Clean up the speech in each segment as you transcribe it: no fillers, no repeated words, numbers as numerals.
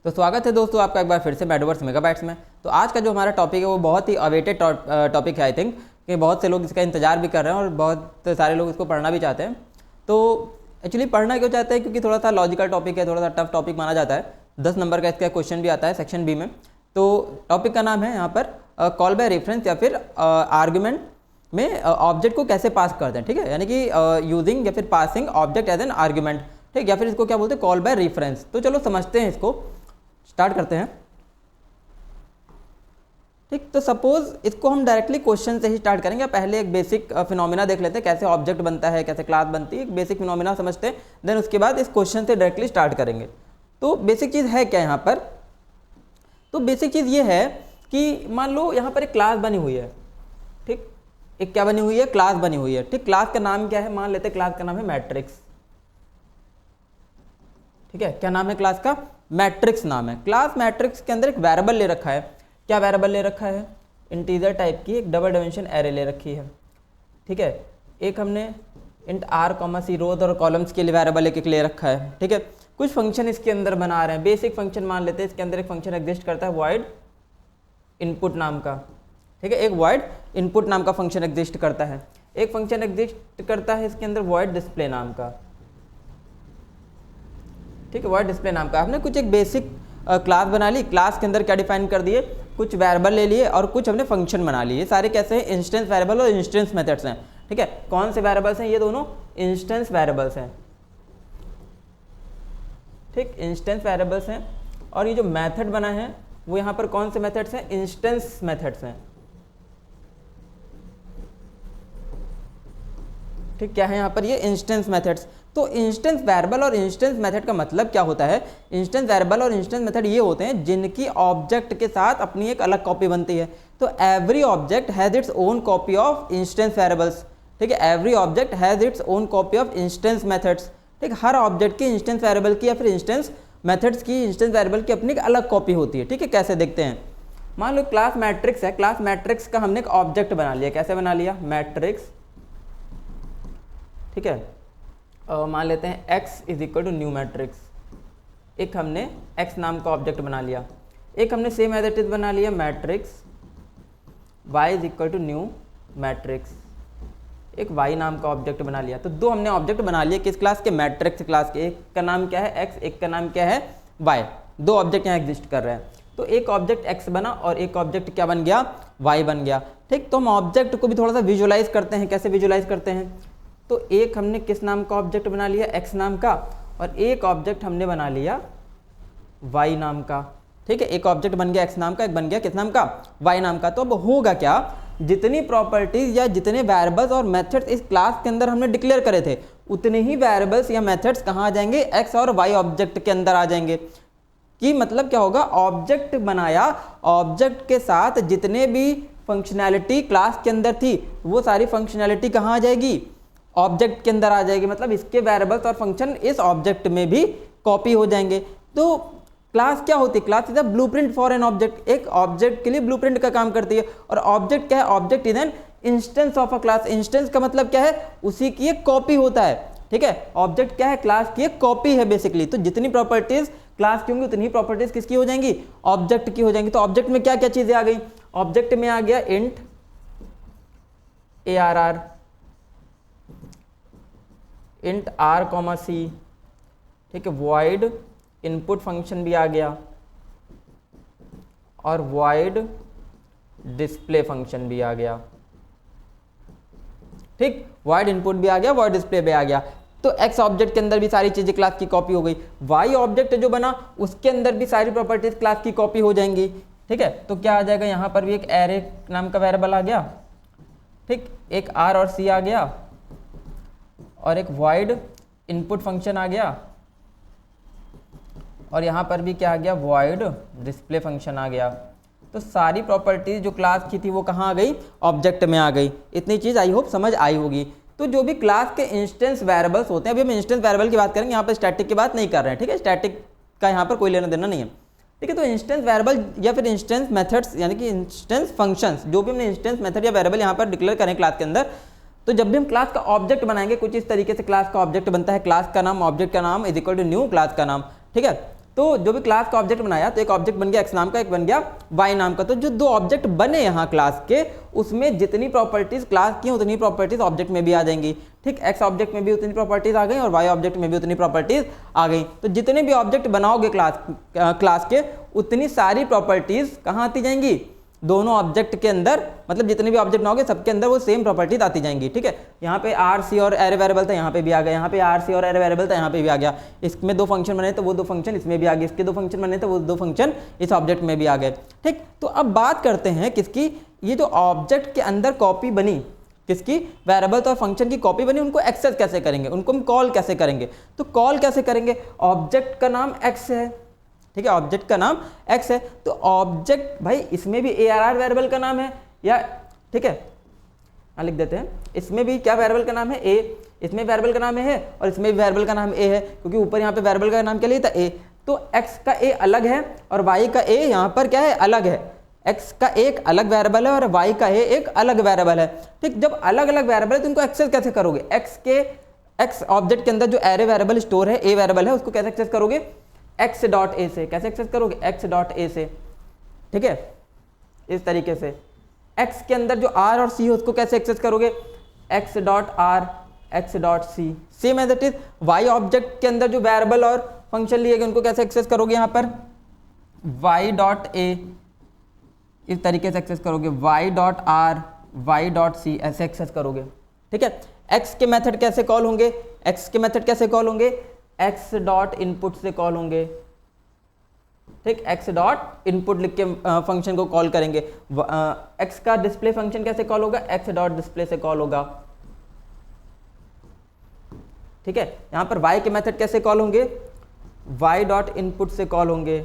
तो स्वागत है दोस्तों आपका एक बार फिर से मेटावर्स मेगाबाइट्स में। तो आज का जो हमारा टॉपिक है वो बहुत ही अवेटेड टॉपिक है। आई थिंक कि बहुत से लोग इसका इंतजार भी कर रहे हैं और बहुत सारे लोग इसको पढ़ना भी चाहते हैं। तो एक्चुअली पढ़ना क्यों चाहते हैं? क्योंकि थोड़ा सा लॉजिकल टॉपिक है, थोड़ा सा टफ टॉपिक माना जाता है। 10 नंबर का इसका क्वेश्चन भी आता है सेक्शन बी में। तो टॉपिक का नाम है यहाँ पर कॉल बाय रेफरेंस या फिर आर्ग्यूमेंट में ऑब्जेक्ट को कैसे पास करते हैं। ठीक है, यानी कि यूजिंग या फिर passing object as an argument. ठीक, या फिर इसको क्या बोलते हैं? Call by reference. तो चलो समझते हैं, इसको स्टार्ट करते हैं। ठीक, तो सपोज इसको हम डायरेक्टली क्वेश्चन से ही स्टार्ट करेंगे। पहले एक बेसिक फिनोमिना देख लेते हैं, कैसे ऑब्जेक्ट बनता है, कैसे क्लास बनती है, एक बेसिक फिनोमिना समझते हैं। देन उसके बाद इस क्वेश्चन से डायरेक्टली स्टार्ट करेंगे। तो बेसिक चीज़ है क्या यहाँ पर? तो बेसिक चीज़ ये है कि मान लो यहाँ पर एक क्लास बनी हुई है। ठीक, एक क्या बनी हुई है? क्लास बनी हुई है। ठीक, क्लास का नाम क्या है? मान लेते हैं क्लास का नाम है मैट्रिक्स। ठीक है, क्या नाम है क्लास का? मैट्रिक्स नाम है। क्लास मैट्रिक्स के अंदर एक वेरिएबल ले रखा है। क्या वेरिएबल ले रखा है? इंटीजर टाइप की एक डबल डायमेंशन एरे ले रखी है। ठीक है, एक हमने इंट आर कॉमा सी रोज और कॉलम्स के लिए वेरिएबल एक ले रखा है। ठीक है, कुछ फंक्शन इसके अंदर बना रहे हैं। बेसिक फंक्शन मान लेते हैं, इसके अंदर एक फंक्शन एग्जिस्ट करता है वॉइड इनपुट नाम का। ठीक है, एक वॉइड इनपुट नाम का फंक्शन एग्जिस्ट करता है। एक फंक्शन एग्जिस्ट करता है इसके अंदर वॉइड डिस्प्ले नाम का। ठीक है, वॉइड डिस्प्ले नाम का। हमने कुछ एक बेसिक क्लास बना ली। क्लास के अंदर क्या डिफाइन कर दिए? कुछ वेरिएबल ले लिए और कुछ हमने फंक्शन बना लिए। सारे कैसे हैं? इंस्टेंस वेरिएबल और इंस्टेंस मेथड्स हैं। ठीक है, कौन से वेरिएबल्स हैं? ये दोनों इंस्टेंस वेरिएबल्स हैं। ठीक, इंस्टेंस वेरिएबल्स हैं। और ये जो मेथड बना है वो यहाँ पर कौन से मेथड्स हैं? इंस्टेंस मेथड्स हैं। ठीक, क्या है यहाँ पर? ये इंस्टेंस मेथड्स। तो इंस्टेंस वेरिएबल और इंस्टेंस मेथड का मतलब क्या होता है? इंस्टेंस वेरिएबल और इंस्टेंस मेथड ये होते हैं जिनकी ऑब्जेक्ट के साथ अपनी एक अलग कॉपी बनती है। तो every object has its own copy of instance variables. ठीक है, every object has its own copy of instance methods. ठीक, हर ऑब्जेक्ट की इंस्टेंस वेरिएबल की या फिर इंस्टेंस मेथड्स की, इंस्टेंस वेरिएबल की अपनी एक अलग कॉपी होती है। ठीक है, कैसे देखते हैं? मान लो क्लास मैट्रिक्स है। क्लास मैट्रिक्स का हमने एक ऑब्जेक्ट बना लिया। कैसे बना लिया? मैट्रिक्स। ठीक है, मान लेते हैं x is equal to new matrix. एक हमने x नाम का ऑब्जेक्ट बना लिया। एक हमने सेम एज इट इज बना लिया matrix y is equal to new matrix. एक y नाम का ऑब्जेक्ट बना लिया। तो दो हमने ऑब्जेक्ट बना लिए। किस क्लास के? मैट्रिक्स क्लास के। एक का नाम क्या है? x, एक का नाम क्या है? y। दो ऑब्जेक्ट यहाँ एग्जिस्ट कर रहे हैं। तो एक ऑब्जेक्ट x बना और एक ऑब्जेक्ट क्या बन गया? y बन गया। ठीक, तो हम ऑब्जेक्ट को भी थोड़ा सा विजुअलाइज करते हैं। कैसे विजुअलाइज करते हैं? तो एक हमने किस नाम का ऑब्जेक्ट बना लिया? x नाम का। और एक ऑब्जेक्ट हमने बना लिया y नाम का। ठीक है, एक ऑब्जेक्ट बन गया x नाम का, एक बन गया किस नाम का? y नाम का। तो अब होगा क्या? जितनी प्रॉपर्टीज या जितने वेरिएबल्स और मेथड्स इस क्लास के अंदर हमने डिक्लेयर करे थे, उतने ही वेरिएबल्स या मेथड्स कहाँ आ जाएंगे? x और y ऑब्जेक्ट के अंदर आ जाएंगे। कि मतलब क्या होगा? ऑब्जेक्ट बनाया, ऑब्जेक्ट के साथ जितने भी फंक्शनैलिटी क्लास के अंदर थी वो सारी फंक्शनैलिटी कहाँ आ जाएगी? ऑब्जेक्ट के अंदर आ जाएगी। मतलब इसके वेरिएबल्स और फंक्शन इस ऑब्जेक्ट में भी कॉपी हो जाएंगे। तो क्लास क्या होती है? Class is a blueprint for an object. एक ऑब्जेक्ट के लिए ब्लूप्रिंट का काम करती है। और ऑब्जेक्ट क्या है? Object is an instance of a class. Instance का मतलब क्या है? उसी की एक कॉपी होता है। ठीक है, ऑब्जेक्ट क्या है? क्लास की एक कॉपी है बेसिकली। तो जितनी प्रॉपर्टीज क्लास की होंगी उतनी प्रॉपर्टीज किसकी हो जाएंगी? ऑब्जेक्ट की हो जाएंगी। तो ऑब्जेक्ट में क्या क्या चीजें आ गई? ऑब्जेक्ट में आ गया int ARR, int r comma c. ठीक है, वॉइड इनपुट फंक्शन भी आ गया और वॉइड डिस्प्ले फंक्शन भी आ गया। ठीक, वॉइड इनपुट भी आ गया, वॉइड डिस्प्ले भी आ गया। तो x ऑब्जेक्ट के अंदर भी सारी चीजें क्लास की कॉपी हो गई। y ऑब्जेक्ट जो बना उसके अंदर भी सारी प्रॉपर्टीज क्लास की कॉपी हो जाएंगी। ठीक है, तो क्या आ जाएगा? यहां पर भी एक एरे नाम का वेरिएबल आ गया। ठीक, एक r और c आ गया और एक वॉइड इनपुट फंक्शन आ गया और यहाँ पर भी क्या आ गया? वॉइड डिस्प्ले फंक्शन आ गया। तो सारी प्रॉपर्टीज जो क्लास की थी वो कहाँ आ गई? ऑब्जेक्ट में आ गई। इतनी चीज़ आई होप समझ आई होगी। तो जो भी क्लास के इंस्टेंस वेरिएबल्स होते हैं, अभी हम इंस्टेंस वेरिएबल की बात करेंगे, यहाँ पर स्टैटिक की बात नहीं कर रहे हैं। ठीक है, स्टैटिक का यहाँ पर कोई लेना देना नहीं है। ठीक है, तो इंस्टेंस वेरिएबल या फिर इंस्टेंस मेथड्स यानी कि इंस्टेंस फंक्शंस, जो भी हमने इंस्टेंस मेथड या वेरिएबल यहाँ पर डिक्लेयर करें क्लास के अंदर, तो जब भी हम क्लास का ऑब्जेक्ट बनाएंगे कुछ इस तरीके से क्लास का ऑब्जेक्ट बनता है। क्लास का नाम, ऑब्जेक्ट का नाम is equal to new class का नाम। ठीक है, तो जो भी क्लास का ऑब्जेक्ट बनाया, तो एक ऑब्जेक्ट बन गया x नाम का, एक बन गया y नाम का। तो जो दो ऑब्जेक्ट बने यहाँ क्लास के, उसमें जितनी प्रॉपर्टीज क्लास की हैं उतनी प्रॉपर्टीज ऑब्जेक्ट में भी आ जाएंगी। ठीक, x ऑब्जेक्ट में भी उतनी प्रॉपर्टीज आ गई और y ऑब्जेक्ट में भी उतनी प्रॉपर्टीज आ गई। तो जितने भी ऑब्जेक्ट बनाओगे क्लास के, उतनी सारी प्रॉपर्टीज कहाँ आती जाएंगी, दोनों ऑब्जेक्ट के अंदर, मतलब जितने भी ऑब्जेक्ट बनाओगे सबके अंदर वो सेम प्रॉपर्टीज आती जाएंगी। ठीक है, यहाँ पे आर सी और एरे वेरिएबल था, यहाँ पे भी आ गया, यहाँ पे आर सी और एरे वेरिएबल था, यहाँ पे भी आ गया। इसमें दो फंक्शन बने तो वो दो फंक्शन इसमें भी आ गए, इसके दो फंक्शन बने तो वो दो फंक्शन इस ऑब्जेक्ट में भी आ गए। ठीक, तो अब बात करते हैं किसकी, ये जो ऑब्जेक्ट के अंदर कॉपी बनी, किसकी, वेरिएबल और फंक्शन की कॉपी बनी, उनको एक्सेस कैसे करेंगे, उनको हम कॉल कैसे करेंगे। तो कॉल कैसे करेंगे, ऑब्जेक्ट का नाम एक्स है, ठीक है, ऑब्जेक्ट का नाम x है, तो ऑब्जेक्ट भाई इसमें भी ARR वेरिएबल का नाम है, या ठीक है यहाँ लिख देते हैं, इसमें भी क्या वेरिएबल का नाम है a, इसमें वेरिएबल का नाम है और इसमें भी वेरिएबल का नाम a है, क्योंकि ऊपर यहाँ पे वेरिएबल का नाम क्या लिया था a। तो x का a अलग है और y का a यहाँ पर क्या है, अलग है। x का एक अलग वेरिएबल है और y का a एक अलग वेरिएबल है। ठीक, जब अलग अलग वेरिएबल है तो इनको एक्सेस कैसे करोगे, x ऑब्जेक्ट के अंदर जो एरे वेरिएबल स्टोर है, a वेरिएबल है, उसको कैसे एक्सेस करोगे, x डॉट ए से। कैसे एक्सेस करोगे, x डॉट ए से। ठीक है, इस तरीके से। x के अंदर जो r और c है उसको कैसे एक्सेस करोगे, x dot R, x dot C. Same as it is y object के अंदर जो वेरिएबल और फंक्शन लिए गए उनको कैसे एक्सेस करोगे, यहाँ पर y डॉट ए, इस तरीके से एक्सेस करोगे, y dot R, y dot C, ऐसे एक्सेस करोगे। ठीक है, x के मेथड कैसे कॉल होंगे, x के मेथड कैसे कॉल होंगे, x डॉट इनपुट से कॉल होंगे। ठीक, x डॉट इनपुट लिख के फंक्शन को कॉल करेंगे। x का डिस्प्ले फंक्शन कैसे कॉल होगा, x डॉट डिस्प्ले से कॉल होगा। ठीक है, यहां पर y के मेथड कैसे कॉल होंगे, y डॉट इनपुट से कॉल होंगे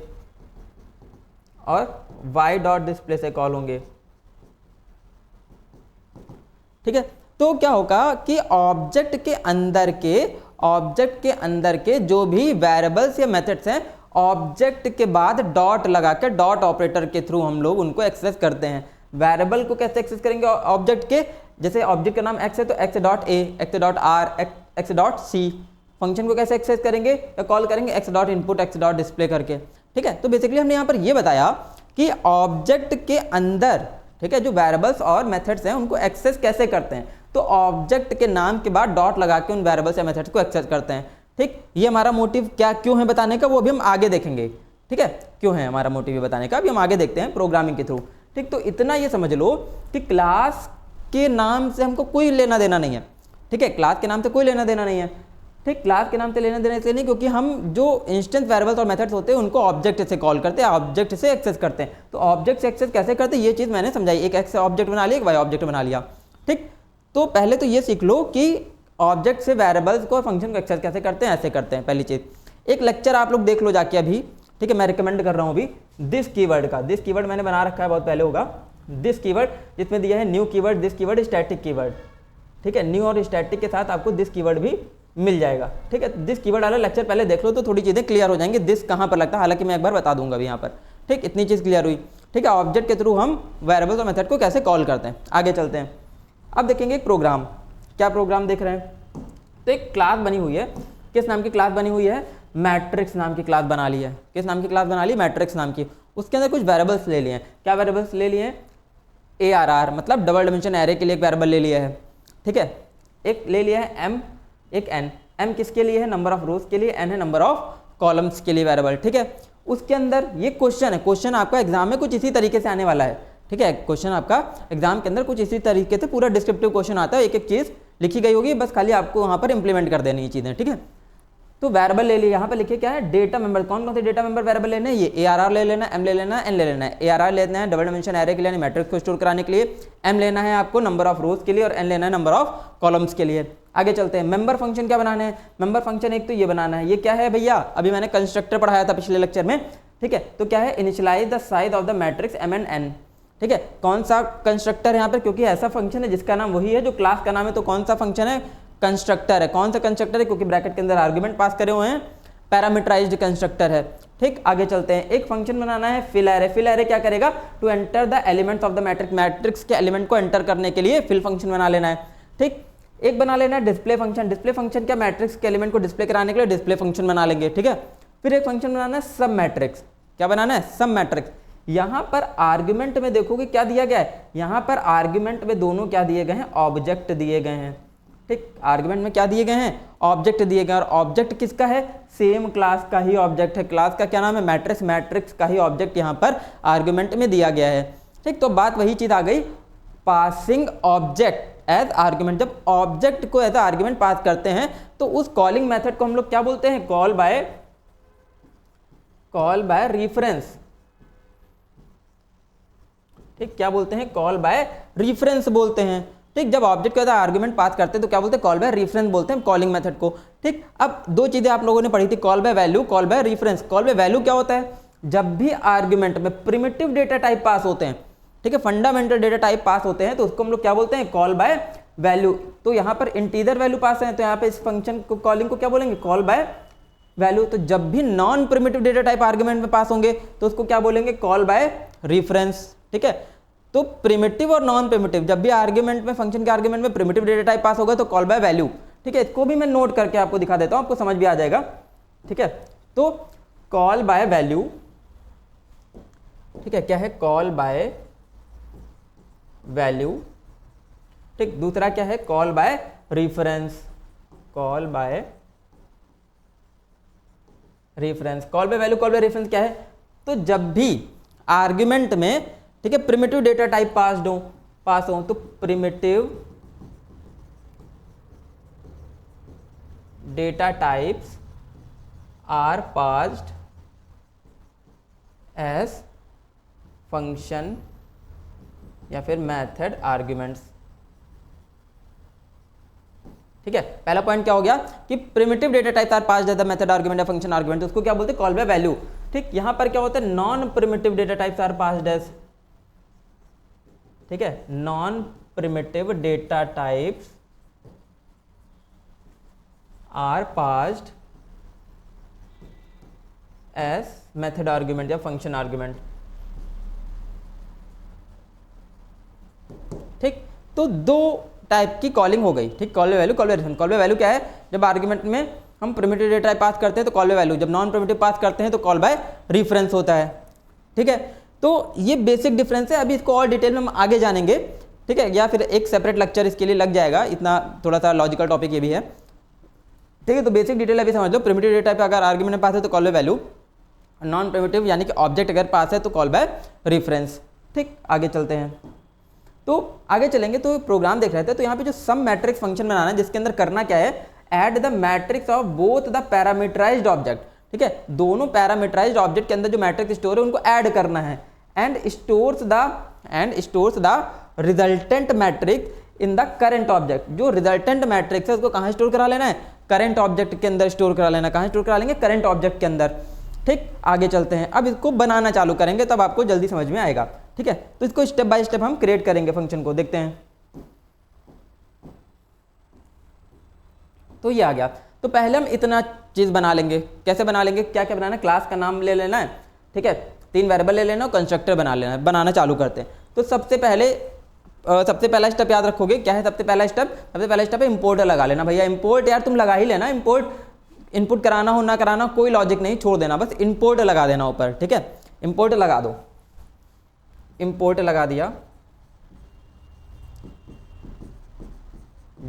और y डॉट डिस्प्ले से कॉल होंगे। ठीक है, तो क्या होगा कि ऑब्जेक्ट के अंदर के जो भी वेरिएबल्स या मेथड्स हैं, ऑब्जेक्ट के बाद डॉट लगा के, डॉट ऑपरेटर के थ्रू हम लोग उनको एक्सेस करते हैं। वेरिएबल को कैसे एक्सेस करेंगे ऑब्जेक्ट के, जैसे ऑब्जेक्ट का नाम x है तो x dot A, x dot R, x dot C. Function को कैसे एक्सेस करेंगे या कॉल करेंगे, x dot input, x dot display करके। ठीक है, तो बेसिकली हमने यहाँ पर ये बताया कि ऑब्जेक्ट के अंदर, ठीक है, जो वेरिएबल्स और मेथड्स हैं उनको एक्सेस कैसे करते हैं। तो ऑब्जेक्ट के नाम के बाद डॉट लगा के उन वेरिएबल्स या मेथड्स को एक्सेस करते हैं। ठीक, ये हमारा मोटिव क्या क्यों है बताने का, वो अभी हम आगे देखेंगे। ठीक है, क्यों है हमारा मोटिव बताने का, अभी हम आगे देखते हैं प्रोग्रामिंग के थ्रू। ठीक, तो इतना ये समझ लो कि क्लास के नाम से हमको कोई लेना देना नहीं है। ठीक है, क्लास के नाम से कोई लेना देना नहीं है। ठीक, क्लास के नाम से लेना देना इसलिए नहीं क्योंकि हम जो इंस्टेंस वेरिएबल्स और मेथड्स होते हैं उनको ऑब्जेक्ट से कॉल करते हैं, ऑब्जेक्ट से एक्सेस करते हैं। तो ऑब्जेक्ट से एक्सेस कैसे करते हैं ये चीज़ मैंने समझाई, एक एक्स ऑब्जेक्ट बना लिया, एक वाई ऑब्जेक्ट बना लिया। ठीक, तो पहले तो ये सीख लो कि ऑब्जेक्ट से वेरिएबल्स को और फंक्शन को एक्सेस कैसे करते हैं, ऐसे करते हैं। पहली चीज़ एक लेक्चर आप लोग देख लो जाके अभी। ठीक है, मैं रिकमेंड कर रहा हूँ अभी दिस कीवर्ड का। दिस कीवर्ड मैंने बना रखा है, बहुत पहले होगा। दिस कीवर्ड जिसमें दिया है new keyword, this keyword, static keyword. ठीक है, न्यू और स्टैटिक के साथ आपको दिस कीवर्ड भी मिल जाएगा। ठीक है, दिस कीवर्ड वाला लेक्चर पहले देख लो तो थोड़ी चीज़ें क्लियर हो जाएंगी, दिस कहाँ पर लगता है, हालांकि मैं एक बार बता दूंगा अभी यहाँ पर। ठीक, इतनी चीज़ क्लियर हुई। ठीक है, ऑब्जेक्ट के थ्रू हम वेरिएबल्स और मेथड को कैसे कॉल करते हैं। आगे चलते हैं, अब देखेंगे एक प्रोग्राम। क्या प्रोग्राम देख रहे हैं, तो एक क्लास बनी हुई है। किस नाम की क्लास बनी हुई है, मैट्रिक्स नाम की क्लास बना ली है। किस नाम की क्लास बना ली, मैट्रिक्स नाम की। उसके अंदर कुछ वेरिएबल्स ले लिए हैं। क्या वेरिएबल्स ले लिए हैं, ARR मतलब डबल डिमेंशन एरे के लिए एक वेरिएबल ले लिया है। ठीक है, एक ले लिया है m, एक n। m किसके लिए है, नंबर ऑफ रोज के लिए, n है नंबर ऑफ कॉलम्स के लिए वेरिएबल। ठीक है, उसके अंदर ये क्वेश्चन है, क्वेश्चन आपका एग्जाम में कुछ इसी तरीके से आने वाला है। ठीक है, क्वेश्चन आपका एग्जाम के अंदर कुछ इसी तरीके से पूरा डिस्क्रिप्टिव क्वेश्चन आता है, एक एक चीज़ लिखी गई होगी, बस खाली आपको वहाँ पर इंप्लीमेंट कर देनी ये चीज़ें। ठीक है, तो वेरिएबल ले लिए, यहाँ पर लिखिए क्या है, डेटा मेंबर। कौन कौन से डेटा मेंबर वेरिएबल लेने हैं, ये ARR ले लेना, m ले लेना, n ले लेना है। ARR लेना है डबल डिमेंशन एरे के लिए, मैट्रिक्स को स्टोर कराने के लिए। m लेना है आपको नंबर ऑफ रोज के लिए और n लेना है नंबर ऑफ कॉलम्स के लिए। आगे चलते हैं, मेंबर फंक्शन क्या बनाना है। मेंबर फंक्शन एक तो ये बनाना है, ये क्या है भैया, अभी मैंने कंस्ट्रक्टर पढ़ाया था पिछले लेक्चर में। ठीक है, तो क्या है, initialize the size of the matrix m and n। ठीक है, कौन सा कंस्ट्रक्टर है यहाँ पर, क्योंकि ऐसा फंक्शन है जिसका नाम वही है जो क्लास का नाम है, तो कौन सा फंक्शन है, कंस्ट्रक्टर है। कौन सा कंस्ट्रक्टर है, क्योंकि ब्रैकेट के अंदर आर्गुमेंट पास करे हुए हैं, पैरामीटराइज्ड कंस्ट्रक्टर है। ठीक, आगे चलते हैं, एक फंक्शन बनाना है फिल एरे। फिल एरे क्या करेगा, to enter the elements of the matrix, matrix के एलिमेंट को एंटर करने के लिए फिल फंक्शन बना लेना है। ठीक, एक बना लेना है डिस्प्ले फंक्शन। डिस्प्ले फंक्शन क्या, मैट्रिक्स के एलिमेंट को डिस्प्ले कराने के लिए डिस्प्ले फंक्शन बना लेंगे। ठीक है, फिर एक फंक्शन बनाना है सब मैट्रिक्स। क्या बनाना है? सब मैट्रिक्स। यहाँ पर आर्ग्यूमेंट में देखोगे क्या दिया गया है, यहाँ पर आर्ग्यूमेंट में दोनों क्या दिए गए हैं, ऑब्जेक्ट दिए गए हैं। ठीक, आर्ग्यूमेंट में क्या दिए गए हैं, ऑब्जेक्ट दिए गए हैं। और ऑब्जेक्ट किसका है, सेम क्लास का ही ऑब्जेक्ट है। क्लास का क्या नाम है, मैट्रिक्स। मैट्रिक्स का ही ऑब्जेक्ट यहाँ पर आर्ग्यूमेंट में दिया गया है। ठीक, तो बात वही चीज आ गई, पासिंग ऑब्जेक्ट एज आर्ग्यूमेंट। जब ऑब्जेक्ट को एज आर्ग्यूमेंट पास करते हैं तो उस कॉलिंग मेथड को हम लोग क्या बोलते हैं, कॉल बाय रेफरेंस। ठीक, क्या बोलते हैं, कॉल बाय रेफरेंस बोलते हैं। ठीक, जब ऑब्जेक्ट को एज आर्ग्यूमेंट पास करते हैं तो क्या बोलते हैं, कॉल बाय रेफरेंस बोलते हैं कॉलिंग मेथड को। ठीक, अब दो चीजें आप लोगों ने पढ़ी थी, call by value, call by reference. Call by value क्या होता है, जब भी आर्ग्यूमेंट में प्रिमिटिव डेटा टाइप पास होते हैं, ठीक है, फंडामेंटल डेटा टाइप पास होते हैं, तो उसको हम लोग क्या बोलते हैं, कॉल बाय वैल्यू। तो यहाँ पर इंटीजर वैल्यू पास है तो यहाँ पे इस फंक्शन को कॉलिंग को क्या बोलेंगे, कॉल बाय वैल्यू। तो जब भी non primitive data type argument में पास होंगे तो उसको क्या बोलेंगे, कॉल बाय रेफरेंस। ठीक है, तो प्रिमिटिव और नॉन प्रिमिटिव, जब भी आर्ग्यूमेंट में, फंक्शन के आर्ग्यूमेंट में प्रिमिटिव डेटा टाइप पास होगा तो कॉल बाय वैल्यू। ठीक है, इसको भी मैं नोट करके आपको दिखा देता हूं, आपको समझ भी आ जाएगा। ठीक है, तो कॉल बाय वैल्यू, ठीक है, क्या है, कॉल बाय वैल्यू। ठीक, दूसरा क्या है, call by reference. Call by reference, call by value, call by reference क्या है, तो जब भी आर्ग्यूमेंट में, ठीक है, प्रिमिटिव डेटा टाइप पास हो तो primitive data types are passed as function या फिर मेथड आर्ग्यूमेंट्स। ठीक है, पहला पॉइंट क्या हो गया कि primitive data type are passed as the method argument या फंक्शन आर्ग्यूमेंट, उसको क्या बोलते हैं, कॉल बाय वैल्यू। ठीक, यहां पर क्या होता है, non primitive data types are passed as, ठीक है, non primitive data types are passed as method argument या फंक्शन आर्ग्यूमेंट। ठीक, तो दो टाइप की कॉलिंग हो गई। ठीक, call by value, call by reference. Call by value क्या है, जब आर्ग्यूमेंट में हम प्रिमिटिव डेटा टाइप पास करते हैं तो कॉल बाय वैल्यू, जब नॉन प्रिमिटिव पास करते हैं तो कॉल बाय रेफरेंस होता है। ठीक है, तो ये बेसिक डिफरेंस है, अभी इसको और डिटेल में हम आगे जानेंगे। ठीक है, या फिर एक सेपरेट लेक्चर इसके लिए लग जाएगा, इतना थोड़ा सा लॉजिकल टॉपिक ये भी है। ठीक है, तो बेसिक डिटेल अभी समझ लो, प्रिमिटिव डेटा टाइप अगर आर्ग्यूमेंट में पास है तो call by value, non primitive यानी कि ऑब्जेक्ट अगर पास है तो कॉल बाय रेफरेंस। ठीक, आगे चलते हैं, तो आगे चलेंगे तो प्रोग्राम देख रहे थे। तो यहाँ पे जो सम मैट्रिक्स फंक्शन बनाना है, जिसके अंदर करना क्या है, add the matrix of both the parameterized object. ठीक है, दोनों पैरामीटराइज्ड ऑब्जेक्ट के अंदर जो मैट्रिक्स स्टोर है उनको ऐड करना है, and stores the resultant matrix in the current object. जो रिजल्टेंट मैट्रिक्स है उसको कहाँ स्टोर करा लेना है, करेंट ऑब्जेक्ट के अंदर स्टोर करा लेना। कहाँ स्टोर करा लेंगे, करेंट ऑब्जेक्ट के अंदर। ठीक, आगे चलते हैं, अब इसको बनाना चालू करेंगे तब आपको जल्दी समझ में आएगा। ठीक है, तो इसको स्टेप बाय स्टेप हम क्रिएट करेंगे फंक्शन को, देखते हैं। तो ये आ गया, तो पहले हम इतना चीज बना लेंगे। कैसे बना लेंगे, क्या क्या बनाना है, क्लास का नाम ले लेना है, ठीक है, 3 वेरिएबल ले लेना और कंस्ट्रक्टर बना लेना है। बनाना चालू करते हैं। तो सबसे पहला स्टेप याद रखोगे, क्या है सबसे पहला स्टेप, सबसे पहला स्टेप है इंपोर्ट लगा लेना। भैया इंपोर्ट यार तुम लगा ही लेना, इंपोर्ट, इनपुट कराना हो ना कराना कोई लॉजिक नहीं, छोड़ देना, बस इंपोर्ट लगा देना ऊपर। ठीक है, इंपोर्ट लगा दो, इंपोर्ट लगा दिया,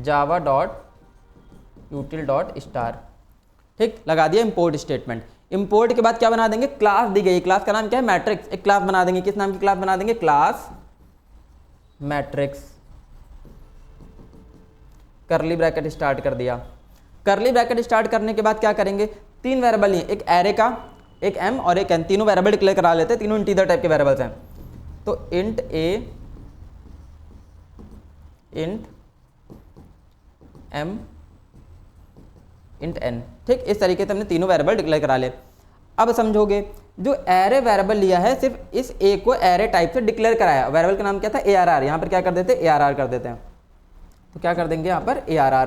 java.util.star। ठीक, लगा दिया इंपोर्ट स्टेटमेंट। इंपोर्ट के बाद क्या बना देंगे, क्लास दी गई, क्लास का नाम क्या है, मैट्रिक्स। एक क्लास बना देंगे, किस नाम की क्लास बना देंगे, क्लास मैट्रिक्स। करली ब्रैकेट स्टार्ट कर दिया। करली ब्रैकेट स्टार्ट करने के बाद क्या करेंगे, 3 वेरिएबल ही, एक एरे का, एक एम और एक एन, तीनों वेरिएबल डिक्लेयर करा लेते हैं। तीनों इंटीजर टाइप के वेरिएबल्स हैं। तो इंट ए, इंट एम, इंट एन। ठीक, इस तरीके से हमने तीनों वेरिएबल डिक्लेयर करा ले। अब समझोगे, जो एरे वेरिएबल लिया है सिर्फ इस ए को एरे टाइप से डिक्लेयर कराया। वेरिएबल का नाम क्या था, ARR। यहाँ पर क्या कर देते हैं, ARR कर देते हैं। तो क्या कर देंगे यहाँ पर, ARR।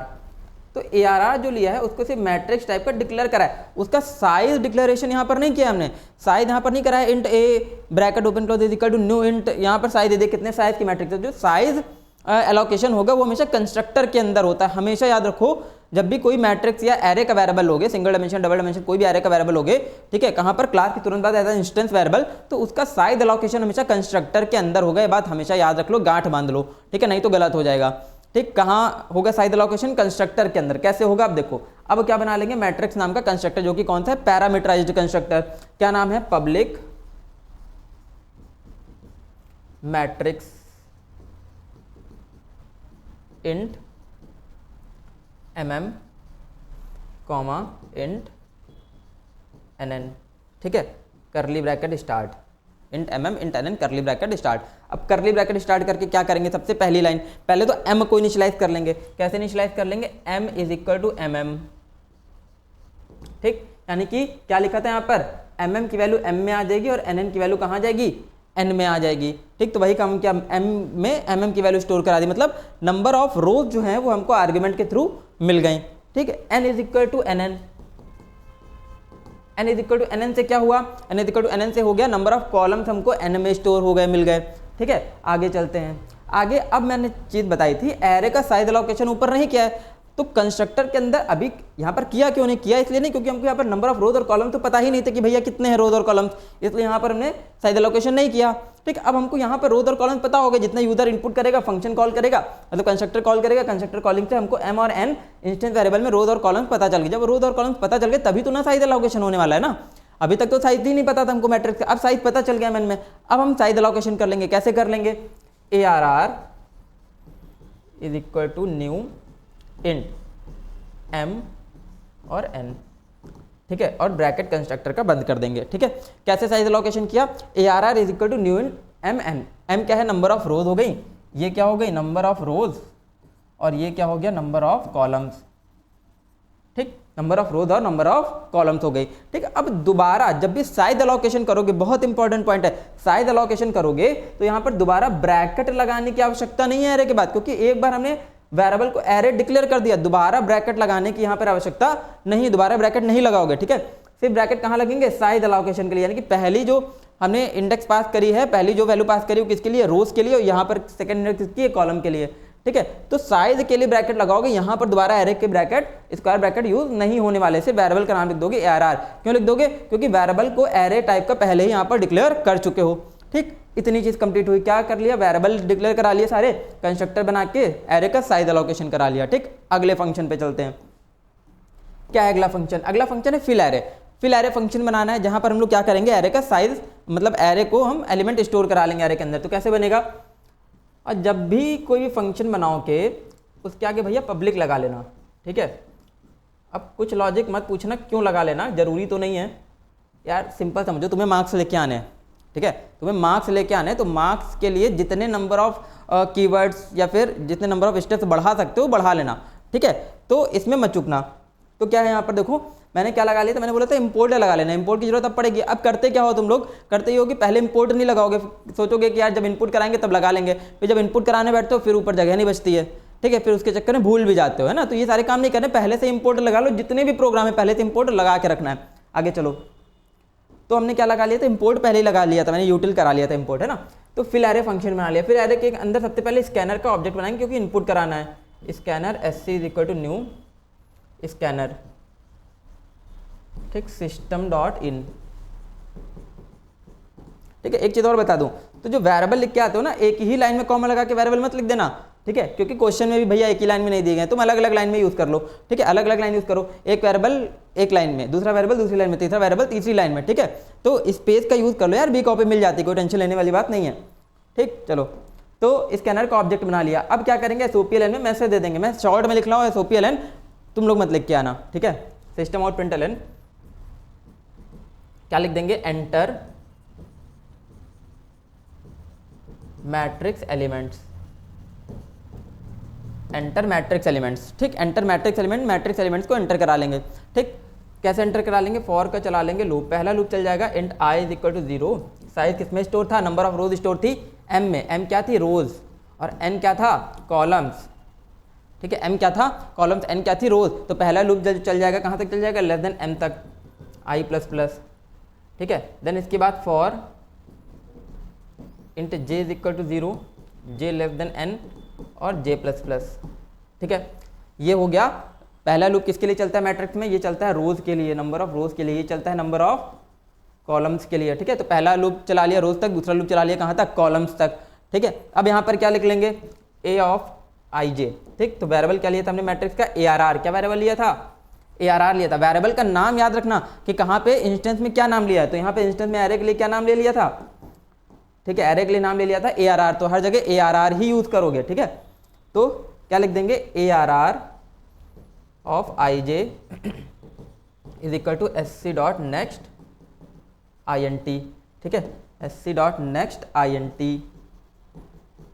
तो ARR जो लिया है उसको सिर्फ मैट्रिक्स टाइप का डिक्लेयर करा है, उसका साइज डिक्लेरेशन यहाँ पर नहीं किया हमने। साइज यहाँ पर नहीं करा है, int A bracket open close is equal to new int, यहाँ पर साइज दे दे, कितने साइज की मैट्रिक्स है। जो साइज एलोकेशन होगा वो हमेशा कंस्ट्रक्टर के अंदर होता है, हमेशा याद रखो। जब भी कोई मैट्रिक्स या एरे का वेरिएबल लोगे, सिंगल डायमेंशन डबल डायमेंशन कोई भी एरे का वेरिएबल लोगे, ठीक है, कहां पर क्लास के तुरंत बाद एज इंस्टेंस वेरिएबल, तो उसका साइज एलोकेशन हमेशा कंस्ट्रक्टर के अंदर होगा। ये बात हमेशा याद रख लो, गांठ बांध लो, ठीक है, नहीं तो गलत हो जाएगा। ठीक, कहाँ होगा साइज एलोकेशन? कंस्ट्रक्टर के अंदर। कैसे होगा अब देखो, अब क्या बना लेंगे, मैट्रिक्स नाम का कंस्ट्रक्टर, जो कि कौन सा है, पैरामीटराइज्ड कंस्ट्रक्टर। क्या नाम है, public matrix int mm comma int nn, ठीक है, करली bracket start, int mm int nn करली ब्रैकेट स्टार्ट। अब करली ब्रैकेट स्टार्ट करके क्या करेंगे, सबसे पहली लाइन, पहले तो m को इनिशियलाइज कर लेंगे। कैसे इनिशियलाइज कर लेंगे, m is equal to mm, ठीक, यानी कि क्या लिखा था यहाँ पर, mm की वैल्यू m में आ जाएगी और nn की वैल्यू कहाँ आ जाएगी, n में आ जाएगी। ठीक, तो वही काम क्या, m में mm की वैल्यू स्टोर करा दी, मतलब नंबर ऑफ रोज जो है वो हमको आर्ग्यूमेंट के थ्रू मिल गई। ठीक है, n is equal to nn, n is equal to nn से क्या हुआ, n is equal to nn से हो गया नंबर ऑफ कॉलम्स हमको n में स्टोर हो गए, मिल गए। ठीक है, आगे चलते हैं। आगे अब मैंने चीज बताई थी, एरे का साइज एलोकेशन ऊपर नहीं किया है, तो कंस्ट्रक्टर के अंदर अभी यहाँ पर किया क्यों नहीं, किया इसलिए नहीं क्योंकि हमको यहाँ पर नंबर ऑफ रोज और कॉलम तो पता ही नहीं थे कि भैया कितने हैं रोज और कॉलम्स, इसलिए यहाँ पर हमने साइज एलोकेशन नहीं किया। ठीक, अब हमको यहाँ पर रोज और कॉलम्स पता होगा, जितना यूजर इनपुट करेगा फंक्शन कॉल करेगा, मतलब कंस्ट्रक्टर कॉल करेगा, कंस्ट्रक्टर कॉलिंग से हमको m और n इंस्टेंस वेरिएबल में रोज और कॉलम्स पता चल गए। जब रोज और कॉलम्स पता चल गए तभी तो ना साइज एलोकेशन होने वाला है ना, अभी तक तो साइज ही नहीं पता था हमको मैट्रिक्स का, अब साइज पता चल गया मन में, अब हम साइज एलोकेशन कर लेंगे। कैसे कर लेंगे, ARR is equal to new int m और n, ठीक है, और ब्रैकेट कंस्ट्रक्टर का बंद कर देंगे। ठीक है, कैसे साइज एलोकेशन किया, ARR is equal to new int mn, m क्या है, नंबर ऑफ रोज हो गई, ये क्या हो गई, नंबर ऑफ रोज, और ये क्या हो गया, नंबर ऑफ कॉलम्स। ठीक, नंबर ऑफ रोज और नंबर ऑफ कॉलम्स हो गई। ठीक, अब दोबारा जब भी साइज एलोकेशन करोगे, बहुत इंपॉर्टेंट पॉइंट है, साइज एलोकेशन करोगे तो यहाँ पर दोबारा ब्रैकेट लगाने की आवश्यकता नहीं है एरे के बाद, क्योंकि एक बार हमने वेरिएबल को एरे डिक्लेयर कर दिया, दोबारा ब्रैकेट लगाने की यहाँ पर आवश्यकता नहीं, दोबारा ब्रैकेट नहीं लगाओगे। ठीक है, सिर्फ ब्रैकेट कहाँ लगेंगे, साइज एलोकेशन के लिए, यानी कि पहली जो हमने इंडेक्स पास करी है, पहली जो वैल्यू पास करी वो किसके लिए, रोज के लिए, और यहाँ पर सेकंड इंडेक्स किसकी है, कॉलम के लिए। ठीक है, तो साइज के लिए ब्रैकेट लगाओगे, यहाँ पर दोबारा एरे के ब्रैकेट, स्क्वायर ब्रैकेट यूज नहीं होने वाले, सिर्फ वेरिएबल का नाम लिख दोगे ARR। क्यों लिख दोगे, क्योंकि वेरिएबल को एरे टाइप का पहले ही यहाँ पर डिक्लेयर कर चुके हो। ठीक, इतनी चीज कंप्लीट हुई, क्या कर लिया, वेरिएबल डिक्लेयर करा लिए सारे, कंस्ट्रक्टर बना के एरे का साइज एलोकेशन करा लिया। ठीक, अगले फंक्शन पे चलते हैं। क्या है अगला फंक्शन, अगला फंक्शन है fill array. Fill array function बनाना है, जहां पर हम लोग क्या करेंगे, एरे का साइज, मतलब एरे को हम एलिमेंट स्टोर करा लेंगे एरे के अंदर। तो कैसे बनेगा, और जब भी कोई भी फंक्शन बनाओ के उसके आगे भैया पब्लिक लगा लेना। ठीक है, अब कुछ लॉजिक मत पूछना क्यों लगा लेना, जरूरी तो नहीं है यार, सिंपल समझो, तुम्हें मार्क्स लेके आने हैं। ठीक है, तुम्हें मार्क्स लेके आने हैं, तो मार्क्स के लिए जितने नंबर ऑफ कीवर्ड्स या फिर जितने नंबर ऑफ स्टेप्स बढ़ा सकते हो बढ़ा लेना। ठीक है, तो इसमें मत चूकना। तो क्या है यहाँ पर देखो, मैंने क्या लगा लिया था, मैंने बोला था इंपोर्ट लगा लेना, इंपोर्ट की जरूरत अब पड़ेगी। अब करते क्या हो तुम लोग, करते ही हो कि पहले इंपोर्ट नहीं लगाओगे, सोचोगे कि यार जब इनपुट कराएंगे तब लगा लेंगे, फिर जब इनपुट कराने बैठते हो फिर ऊपर जगह नहीं बचती है। ठीक है, फिर उसके चक्कर में भूल भी जाते हो, है ना। तो ये सारे काम नहीं करने, पहले से इंपोर्ट लगा लो, जितने भी प्रोग्राम है पहले से इंपोर्ट लगा के रखना है। आगे चलो, तो हमने क्या लगा लिया था, इंपोर्ट पहले ही लगा लिया था, मैंने यूटिल करा लिया था इंपोर्ट, है ना। तो फिल एरे फंक्शन बना लिया, फिर एरे के अंदर सबसे पहले स्कैनर का ऑब्जेक्ट बनाएंगे, क्योंकि इनपुट कराना है। Scanner SC is equal to new scanner, ठीक, सिस्टम डॉट इन। ठीक है, एक चीज और बता दूं, तो जो वेरिएबल लिख के आते हो ना, एक ही लाइन में कॉमा लगा के वेरिएबल मत लिख देना। ठीक है, क्योंकि क्वेश्चन में भी भैया एक ही लाइन में नहीं दिए गए, तुम अलग अलग लाइन में यूज कर लो। ठीक है, अलग अलग लाइन यूज करो, एक वेरिएबल एक लाइन में, दूसरा वेरिएबल दूसरी लाइन में, तीसरा वेरिएबल तीसरी लाइन में। ठीक है, तो स्पेस का यूज कर लो यार, बी कॉपी मिल जाती है, कोई टेंशन लेने वाली बात नहीं है। ठीक, चलो, तो स्कैनर का ऑब्जेक्ट बना लिया। अब क्या करेंगे, SOPLN में मैसेज दे देंगे, मैं शॉर्ट में लिख रहा हूँ SOPLN, तुम लोग मत लिख के आना। ठीक है, सिस्टम आउट प्रिंटलन क्या लिख देंगे, enter matrix elements, enter matrix elements. ठीक, enter matrix element, matrix elements को एंटर करा लेंगे। ठीक, कैसे एंटर करा लेंगे, फॉर का चला लेंगे लूप, पहला लूप चल जाएगा int I is equal to 0, size किसमें स्टोर था, नंबर ऑफ रोज स्टोर थी m में, m क्या थी, रोज, और n क्या था, कॉलम्स। ठीक है, m क्या था, कॉलम्स, n क्या थी, रोज। तो पहला लूप चल जाएगा, कहाँ तक चल जाएगा, लेस देन m तक, I प्लस प्लस। ठीक है, देन इसके बाद for int j is equal to 0, j less than n और j प्लस प्लस। ठीक है, ये हो गया पहला लूप किसके लिए चलता है मैट्रिक्स में, ये चलता है रोज के लिए, नंबर ऑफ रोज के लिए, ये चलता है नंबर ऑफ कॉलम्स के लिए, ठीक है। तो पहला लूप चला लिया रोज तक, दूसरा लूप चला लिया कहाँ तक, कॉलम्स तक, ठीक है। अब यहाँ पर क्या लिख लेंगे, ए ऑफ आई जे, ठीक। तो वेरिएबल क्या लिया था हमने मैट्रिक्स का, ए आर आर, क्या वेरिएबल लिया था, ए आर आर लिया था। वेरिएबल का नाम याद रखना कि कहाँ पे इंस्टेंस में क्या नाम लिया है, तो यहाँ पे इंस्टेंस में एरे के लिए क्या नाम ले लिया था, ठीक है, एरे के लिए नाम ले लिया था ए आर आर, तो हर जगह ए आर आर ही यूज करोगे, ठीक है। तो क्या लिख देंगे, A are are of I J is equal to S C dot next I N T, ठीक है, S C dot next I N T,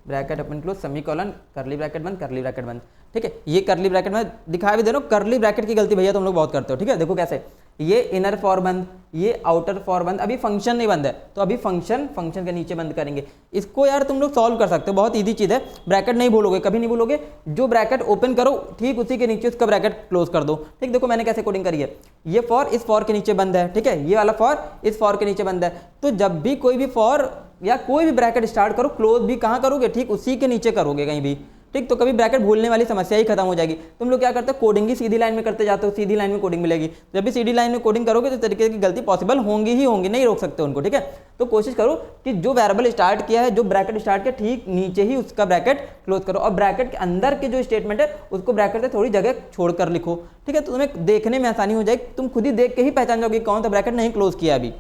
bracket open close semicolon, curly bracket बंद, करली ब्रैकेट बंद, ठीक है। ये करली bracket में दिखा भी दे रहा हूं, करली ब्रैकेट की गलती भैया तुम लोग बहुत करते हो, ठीक है। देखो कैसे, ये इनर फॉर बंद, ये आउटर फॉर बंद, अभी फंक्शन नहीं बंद है तो अभी फंक्शन के नीचे बंद करेंगे। इसको यार तुम लोग सॉल्व कर सकते हो, बहुत ईजी चीज है। ब्रैकेट नहीं भूलोगे, कभी नहीं भूलोगे, जो ब्रैकेट ओपन करो ठीक उसी के नीचे उसका ब्रैकेट क्लोज कर दो, ठीक। देखो मैंने कैसे कोडिंग करी है, ये फॉर इस फॉर के नीचे बंद है, ठीक है, ये वाला फॉर इस फॉर के नीचे बंद है, तो जब भी कोई भी फॉर या कोई भी ब्रैकेट स्टार्ट करो, क्लोज भी कहाँ करोगे, ठीक उसी के नीचे करोगे कहीं भी, ठीक। तो कभी ब्रैकेट भूलने वाली समस्या ही खत्म हो जाएगी। तुम लोग क्या करते हो, कोडिंग ही सीधी लाइन में करते जाते हो, सीधी लाइन में कोडिंग मिलेगी। जब भी सीधी लाइन में कोडिंग करोगे तो तरीके की गलती पॉसिबल होंगी ही होंगी, नहीं रोक सकते उनको, ठीक है। तो कोशिश करो कि जो वेरिएबल स्टार्ट किया है, जो ब्रैकेट स्टार्ट किया, ठीक नीचे ही उसका ब्रैकेट क्लोज करो, और ब्रैकेट के अंदर के जो स्टेटमेंट है उसको ब्रैकेट से थोड़ी जगह छोड़कर लिखो, ठीक है। तो तुम्हें देखने में आसानी हो जाएगी, तुम खुद ही देख के ही पहचान जाओगे कौन सा ब्रैकेट नहीं क्लोज किया अभी,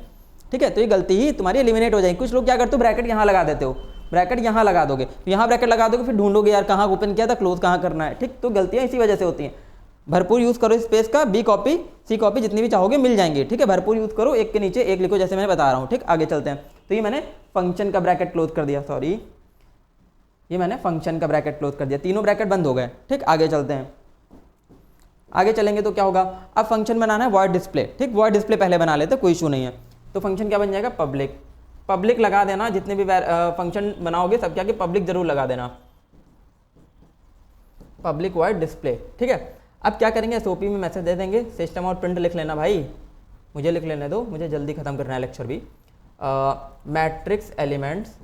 ठीक है। तो ये गलती ही तुम्हारी एलिमिनेट हो जाएगी। कुछ लोग क्या करते हो, ब्रैकेट यहाँ लगा देते हो, ब्रैकेट यहाँ लगा दोगे, यहाँ ब्रैकेट लगा दोगे, फिर ढूंढोगे यार कहाँ ओपन किया था, क्लोज कहाँ करना है, ठीक। तो गलतियाँ इसी वजह से होती हैं। भरपूर यूज करो स्पेस का, बी कॉपी सी कॉपी जितनी भी चाहोगे मिल जाएंगे, ठीक है। भरपूर यूज करो, एक के नीचे एक लिखो जैसे मैंने बता रहा हूँ, ठीक। आगे चलते हैं। तो ये मैंने फंक्शन का ब्रैकेट क्लोज कर दिया, सॉरी, ये मैंने फंक्शन का ब्रैकेट क्लोज कर दिया, तीनों ब्रैकेट बंद हो गए, ठीक। आगे चलते हैं, आगे चलेंगे तो क्या होगा, अब फंक्शन बनाना है वॉइड डिस्प्ले, ठीक। वॉइड डिस्प्ले पहले बना लेते, कोई इशू नहीं है। तो फंक्शन क्या बन जाएगा, पब्लिक, पब्लिक लगा देना, जितने भी फंक्शन बनाओगे सब क्या कि पब्लिक जरूर लगा देना, पब्लिक वॉइड डिस्प्ले, ठीक है। अब क्या करेंगे, एसओपी में मैसेज दे देंगे, सिस्टम और प्रिंट लिख लेना भाई, मुझे लिख लेने दो, मुझे जल्दी खत्म करना है लेक्चर भी। Matrix elements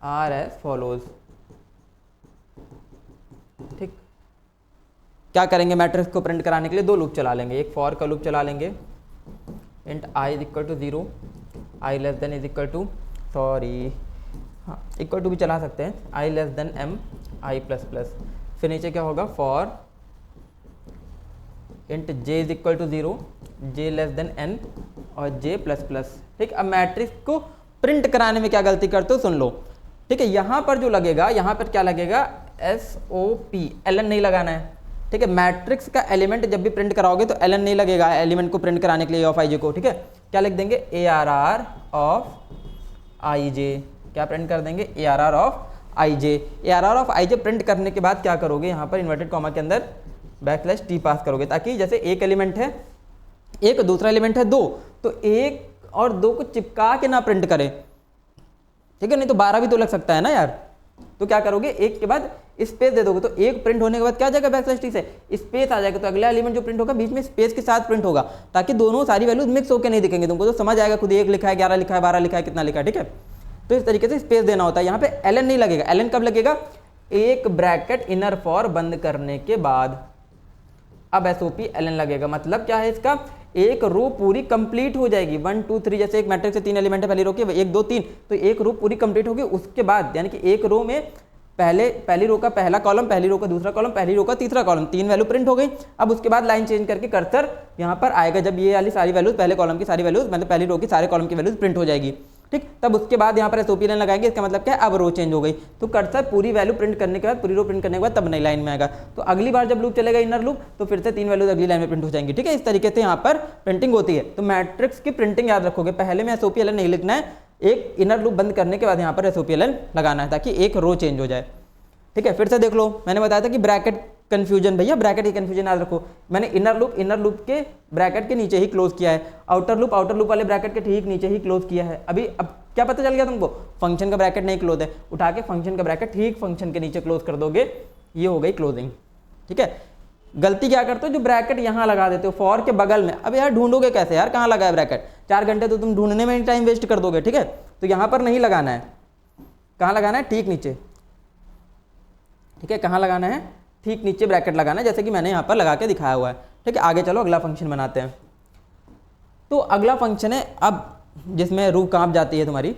are as follows, ठीक। क्या करेंगे, मैट्रिक्स को प्रिंट कराने के लिए दो लूप चला लेंगे, एक फॉर का लूप चला लेंगे, int I is equal to 0, I less than is equal to, sorry हाँ इक्वल टू भी चला सकते हैं, I less than M I plus plus, फिर नीचे क्या होगा, for int J is equal to 0, J less than N और जे प्लस प्लस, ठीक। अब मैट्रिक्स को प्रिंट कराने में क्या गलती करते हो सुन लो, ठीक है। यहाँ पर जो लगेगा, यहाँ पर क्या लगेगा, SOP, LN नहीं लगाना है, ठीक है। मैट्रिक्स का एलिमेंट जब भी प्रिंट कराओगे तो LN नहीं लगेगा, एलिमेंट को प्रिंट कराने के लिए ऑफ आई जे को, ठीक है। क्या लिख देंगे, ARR ऑफ आई जे, क्या प्रिंट कर देंगे, ARR of I J. ARR of I J print करने के बाद क्या करोगे, यहाँ पर इन्वर्टेड कॉमा के अंदर _t पास करोगे, ताकि जैसे एक एलिमेंट है एक, दूसरा एलिमेंट है 2, तो 1 और 2 को चिपका के ना प्रिंट करें, ठीक है, नहीं तो 12 भी तो लग सकता है ना यार। तो क्या करोगे, एक के बाद स्पेस दे दोगे, तो एक प्रिंट होने के बाद क्या आ जाएगा, _t से स्पेस आ जाएगा, तो अगला एलिमेंट जो प्रिंट होगा बीच में स्पेस के साथ प्रिंट होगा, ताकि दोनों सारी वैल्यूज मिक्स होकर नहीं दिखेंगे तुमको, तो समझ आएगा खुद, 1 लिखा है, 11 लिखा है, 12 लिखा है, कितना लिखा है, ठीक है। तो इस तरीके से स्पेस देना होता है। यहाँ पे LN नहीं लगेगा, LN कब लगेगा, एक ब्रैकेट इनर फॉर बंद करने के बाद। अब SOP LN लगेगा, मतलब क्या है इसका, एक रो पूरी कंप्लीट हो जाएगी, 1 2 3, जैसे एक मैट्रिक्स से 3 एलिमेंट है, पहली रो के 1 2 3, तो एक रो पूरी कंप्लीट होगी, उसके बाद यानी कि एक रो में पहली रो का पहला कॉलम, पहली रो का दूसरा कॉलम, पहली रो का तीसरा कॉलम, 3 वैल्यू प्रिंट हो गई। अब उसके बाद लाइन चेंज करके कर्सर यहाँ पर आएगा, जब ये वाली सारी वैल्यूज, पहले कॉलम की सारी वैल्यूज, मतलब पहली रो की सारे कॉलम की वैल्यूज प्रिंट हो जाएगी, ठीक। तब उसके बाद यहाँ पर SOP लाइन लगाएंगे, इसका मतलब क्या है, अब रो चेंज हो गई, तो कर्सर पूरी वैल्यू प्रिंट करने के बाद, पूरी रो प्रिंट करने के बाद तब नई लाइन में आएगा। तो अगली बार जब लूप चलेगा इनर लूप, तो फिर से 3 वैल्यूज अगली लाइन में प्रिंट हो जाएंगी, ठीक है। इस तरीके से यहाँ पर प्रिंटिंग होती है। तो मैट्रिक्स की प्रिंटिंग याद रखोगे, पहले में SOP LN नहीं लिखना है, एक इनर लूप बंद करने के बाद यहाँ पर SOP LN लगाना है, ताकि एक रो चेंज हो जाए, ठीक है। फिर से देख लो, मैंने बताया था कि ब्रैकेट कंफ्यूजन, भैया ब्रैकेट की कंफ्यूजन याद रखो, मैंने इनर लूप के ब्रैकेट के नीचे ही क्लोज किया है, आउटर लूप वाले ब्रैकेट के ठीक नीचे ही क्लोज किया है। अभी अब क्या पता चल गया तुमको, फंक्शन का ब्रैकेट नहीं क्लोज है, उठा के फंक्शन का ब्रैकेट ठीक फंक्शन के नीचे क्लोज कर दोगे, ये हो गई क्लोजिंग, ठीक है। गलती क्या करते हो, जो ब्रैकेट यहाँ लगा देते हो फॉर के बगल में, अब यार ढूंढोगे कैसे यार, कहाँ लगा है ब्रैकेट, 4 घंटे तो तुम ढूंढने में ही टाइम वेस्ट कर दोगे, ठीक है। तो यहाँ पर नहीं लगाना है, कहाँ लगाना है, ठीक नीचे, ठीक है, कहाँ लगाना है, ठीक नीचे ब्रैकेट लगाना है, जैसे कि मैंने यहाँ पर लगा के दिखाया हुआ है। ठीक है, आगे चलो अगला फंक्शन बनाते हैं। तो अगला फंक्शन है अब जिसमें रूह कांप जाती है तुम्हारी,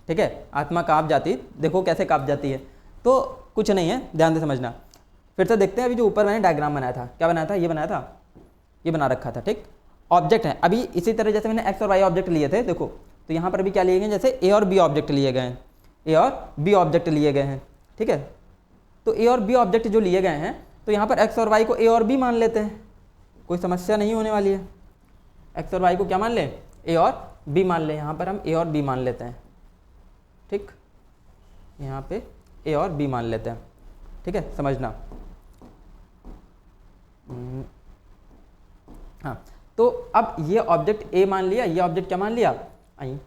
ठीक है, आत्मा कांप जाती है। देखो कैसे कांप जाती है, तो कुछ नहीं है, ध्यान से समझना। फिर से देखते हैं, अभी जो ऊपर मैंने डायग्राम बनाया था, क्या बनाया था, ये बनाया था, ये बना रखा था। ठीक, ऑब्जेक्ट है अभी इसी तरह जैसे मैंने एक्स और वाई ऑब्जेक्ट लिए थे, देखो तो यहाँ पर भी क्या लिए गए, जैसे ए और बी ऑब्जेक्ट लिए गए हैं, ए और बी ऑब्जेक्ट लिए गए हैं। ठीक है, तो ए और बी ऑब्जेक्ट जो लिए गए हैं, तो यहाँ पर एक्स और वाई को ए और बी मान लेते हैं, कोई समस्या नहीं होने वाली है। एक्स और वाई को क्या मान लें, ए और बी मान लें, यहाँ पर हम ए और बी मान लेते हैं। ठीक, यहाँ पे ए और बी मान लेते हैं। ठीक है, समझना। हाँ, तो अब ये ऑब्जेक्ट ए मान लिया, ये ऑब्जेक्ट क्या मान लिया, आई,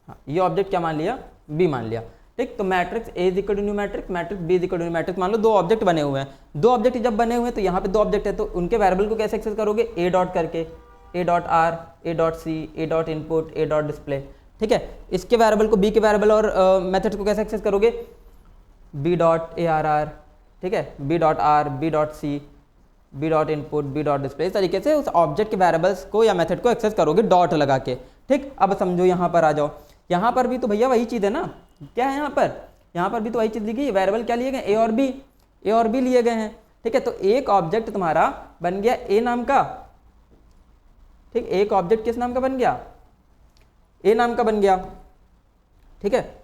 हाँ ये ऑब्जेक्ट क्या मान लिया, बी मान लिया। ठीक, तो matrix A is equal to new matrix, matrix B is equal to new matrix. मान लो दो ऑब्जेक्ट बने हुए हैं, दो ऑब्जेक्ट जब बने हुए हैं तो यहाँ पे दो ऑब्जेक्ट है, तो उनके वेरिएबल को कैसे एक्सेस करोगे, ए डॉट करके, A dot R, A dot C, A dot input, A dot display. ठीक है, इसके वेरिएबल को, बी के वेरिएबल और मेथड को कैसे एक्सेस करोगे, B dot A R are, ठीक है, B dot R, B dot C, B dot input, B dot display. इस तरीके से उस ऑब्जेक्ट के वेरिएबल्स को या मेथड को एक्सेस करोगे डॉट लगा के। ठीक, अब समझो यहाँ पर आ जाओ, यहाँ पर भी तो भैया वही चीज़ है ना, क्या है यहाँ पर भी तो वही चीज़ लिखी है, वेरिएबल क्या लिए गए, ए और बी लिए गए हैं। ठीक है, तो एक ऑब्जेक्ट तुम्हारा बन गया ए नाम का। ठीक, एक ऑब्जेक्ट किस नाम का बन गया, ए नाम का बन गया। ठीक है,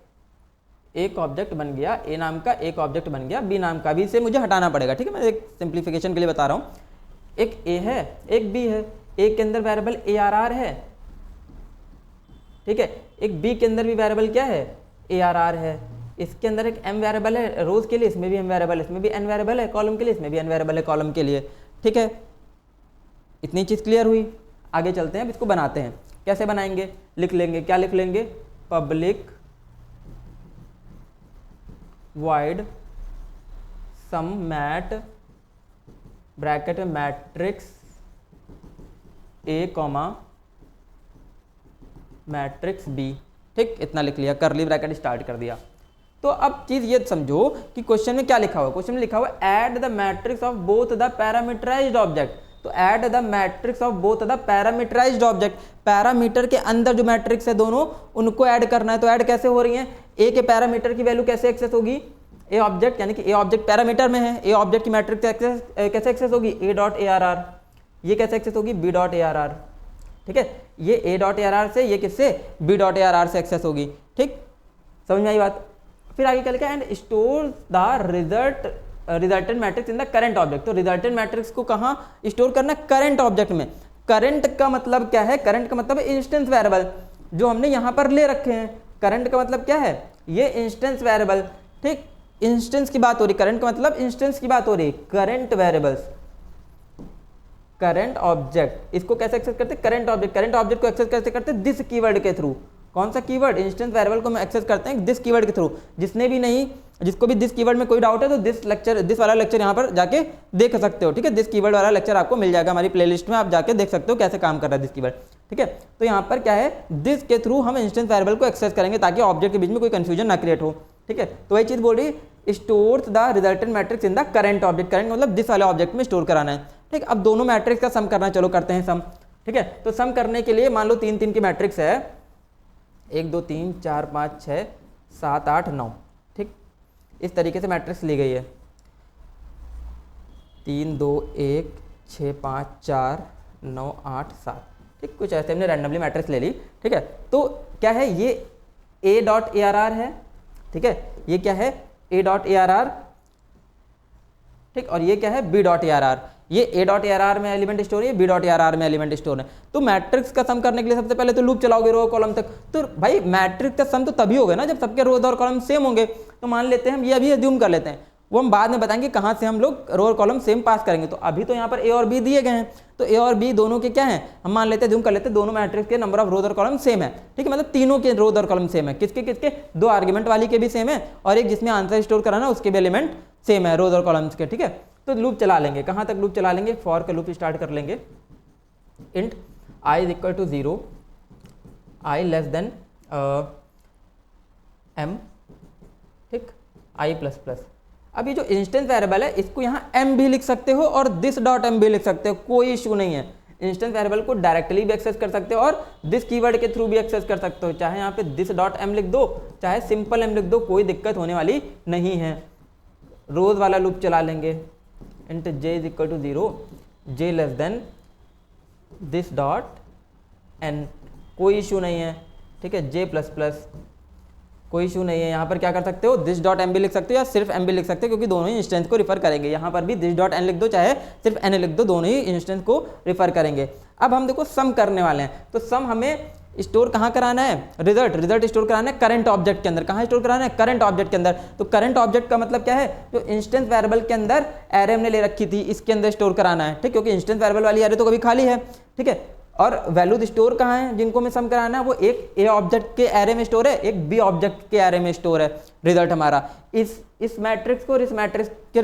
एक ऑब्जेक्ट बन गया ए नाम का, एक ऑब्जेक्ट बन गया बी नाम का। बी से मुझे हटाना पड़ेगा। ठीक है, मैं एक सिंप्लीफिकेशन के लिए बता रहा हूँ, एक ए है एक बी है, एक के अंदर वेरिएबल ए आर आर है। ठीक है, एक बी के अंदर भी वेरिएबल क्या है, ए आर आर है। इसके अंदर एक एम वेरिएबल है रोज के लिए, इसमें भी एम वेरिएबल है, इसमें भी एन वेरिएबल है कॉलम के लिए, इसमें भी एन वेरिएबल है कॉलम के लिए। ठीक है, इतनी चीज़ क्लियर हुई। आगे चलते हैं, अब इसको बनाते हैं। कैसे बनाएंगे, लिख लेंगे, क्या लिख लेंगे, public void sum mat bracket में matrix A comma matrix B. ठीक, इतना लिख लिया, करली ब्रैकेट स्टार्ट कर दिया। तो अब चीज ये समझो कि क्वेश्चन में क्या लिखा हुआ है, क्वेश्चन में लिखा हुआ है add the matrix of both the parameterized object. तो add the matrix of both the parameterized object, parameter के अंदर जो मैट्रिक्स है दोनों उनको ऐड करना है। तो ऐड कैसे हो रही है, ए के पैरामीटर की वैल्यू कैसे एक्सेस होगी, ए ऑब्जेक्ट यानी कि ए ऑब्जेक्ट पैरामीटर में है, ए ऑब्जेक्ट की मैट्रिक्स कैसे एक्सेस होगी, A dot A R are. ये कैसे एक्सेस होगी, B dot A R are. ठीक है, ये ए डॉट ए आर आर से, ये किससे, B dot A R are से एक्सेस होगी। ठीक, समझ में आई बात। फिर आगे क्या लिखा है, and store the resultant matrix in the current object. तो रिजल्टेंट मैट्रिक्स को कहाँ स्टोर करना है, करंट ऑब्जेक्ट में। करंट का मतलब क्या है, करंट का मतलब है इंस्टेंस वेरिएबल जो हमने यहाँ पर ले रखे हैं। करंट का मतलब क्या है, ये इंस्टेंस वेरिएबल। ठीक, इंस्टेंस की बात हो रही, करंट का मतलब इंस्टेंस की बात हो रही। करंट वेरिएबल्स, करंट ऑब्जेक्ट, इसको कैसे एक्सेस करते हैं, करंट ऑब्जेक्ट। करंट ऑब्जेक्ट को एक्सेस कैसे करते हैं, दिस कीवर्ड के थ्रू। कौन सा कीवर्ड, इंस्टेंस वेरिएबल को हम एक्सेस करते हैं दिस कीवर्ड के थ्रू। जिसको भी दिस कीवर्ड में कोई डाउट है तो दिस वाला लेक्चर यहाँ पर जाके देख सकते हो। ठीक है, दिस कीवर्ड वाला लेक्चर आपको मिल जाएगा हमारी प्लेलिस्ट में, आप जाके देख सकते हो कैसे काम कर रहा है दिस कीवर्ड। ठीक है, तो यहाँ पर क्या है, दिस के थ्रू हम इंस्टेंस वेरिएबल को एक्सेस करेंगे ताकि ऑब्जेक्ट के बीच में कोई कंफ्यूजन ना क्रिएट हो। ठीक है, तो वही चीज बोल रही, store the resultant matrix in the current object. Current मतलब दिस वाले ऑब्जेक्ट में स्टोर कराना है। ठीक, अब दोनों मैट्रिक्स का सम करना, चलो करते हैं सम। ठीक है, तो सम करने के लिए मान लो 3 3 की मैट्रिक्स है, 1 2 3 4 5 6 7 8 9। ठीक, इस तरीके से मैट्रिक्स ली गई है, 3 2 1 6 5 4 9 8 7। ठीक, कुछ ऐसे हमने रैंडमली मैट्रिक्स ले ली। ठीक है, तो क्या है, ये ए डॉट ए आर आर है। ठीक है, ये क्या है, a dot A R are. ठीक, और ये क्या है, B dot A R are. ये ए डॉट ए आर आर में एलिमेंट स्टोर है, B dot A R r में एलिमेंट स्टोर है। तो मैट्रिक्स का सम करने के लिए सबसे पहले तो लूप चलाओगे रो कॉलम तक। तो भाई मैट्रिक्स का सम तो तभी होगा ना जब सबके रोज और कॉलम सेम होंगे। तो मान लेते हैं हम ये अभी अज्यूम कर लेते हैं, वो हम बाद में बताएंगे कहाँ से हम लोग रो और कॉलम सेम पास करेंगे। तो अभी तो यहाँ पर ए और बी दिए गए हैं, तो ए और बी दोनों के क्या हैं, हम मान लेते हैं अज्यूम कर लेते हैं दोनों मैट्रिक्स के नंबर ऑफ रोज और कॉलम सेम है। ठीक है, मतलब तीनों के रोज और कॉलम सेम है। किसके किसके, 2 आर्ग्यूमेंट वाली के भी सेम है और एक जिसमें आंसर स्टोर कराना उसके भी एलिमेंट सेम है रोज और कॉलम्स के। ठीक है, तो लूप चला लेंगे, कहाँ तक लूप चला लेंगे, फॉर का लूप स्टार्ट कर लेंगे। Int I is equal to 0, I less than M. ठीक, आई प्लस प्लस, अब ये जो इंस्टेंस वेरिएबल है इसको यहाँ m भी लिख सकते हो और दिस डॉट m भी लिख सकते हो, कोई इशू नहीं है। इंस्टेंस वेरिएबल को डायरेक्टली भी एक्सेस कर सकते हो और दिस कीवर्ड के थ्रू भी एक्सेस कर सकते हो, चाहे यहाँ पे दिस डॉट m लिख दो चाहे सिंपल m लिख दो, कोई दिक्कत होने वाली नहीं है। रोज वाला लूप चला लेंगे, int j is equal to 0, j less than this dot n, कोई इशू नहीं है, ठीक है। j प्लस प्लस, कोई इशू नहीं है। यहाँ पर क्या कर सकते हो, दिस डॉट m भी लिख सकते हो या सिर्फ m भी लिख सकते हो, क्योंकि दोनों ही इंस्टेंस को रिफर करेंगे। यहाँ पर भी दिस डॉट n लिख दो चाहे सिर्फ n लिख दो, दोनों ही इंस्टेंस को रिफर करेंगे। अब हम देखो सम करने वाले हैं, तो सम हमें स्टोर कहाँ कराना है, रिजल्ट स्टोर कराना है करंट ऑब्जेक्ट के अंदर। कहाँ स्टोर कराना है, करंट ऑब्जेक्ट के अंदर। तो करंट ऑब्जेक्ट का मतलब क्या है, जो इंस्टेंस वेरिएबल के अंदर एरे हमने ले रखी थी इसके अंदर स्टोर कराना है, ठीक, क्योंकि इंस्टेंस वेरिएबल वाली एरे तो कभी खाली है, ठीक है। और वैल्यूज स्टोर कहाँ है जिनको में सम कराना है, वो एक ए ऑब्जेक्ट के एरे में स्टोर है, एक बी ऑब्जेक्ट के एरे में स्टोर है रिजल्ट हमारा। इस मैट्रिक्स को और इस मैट्रिक्स के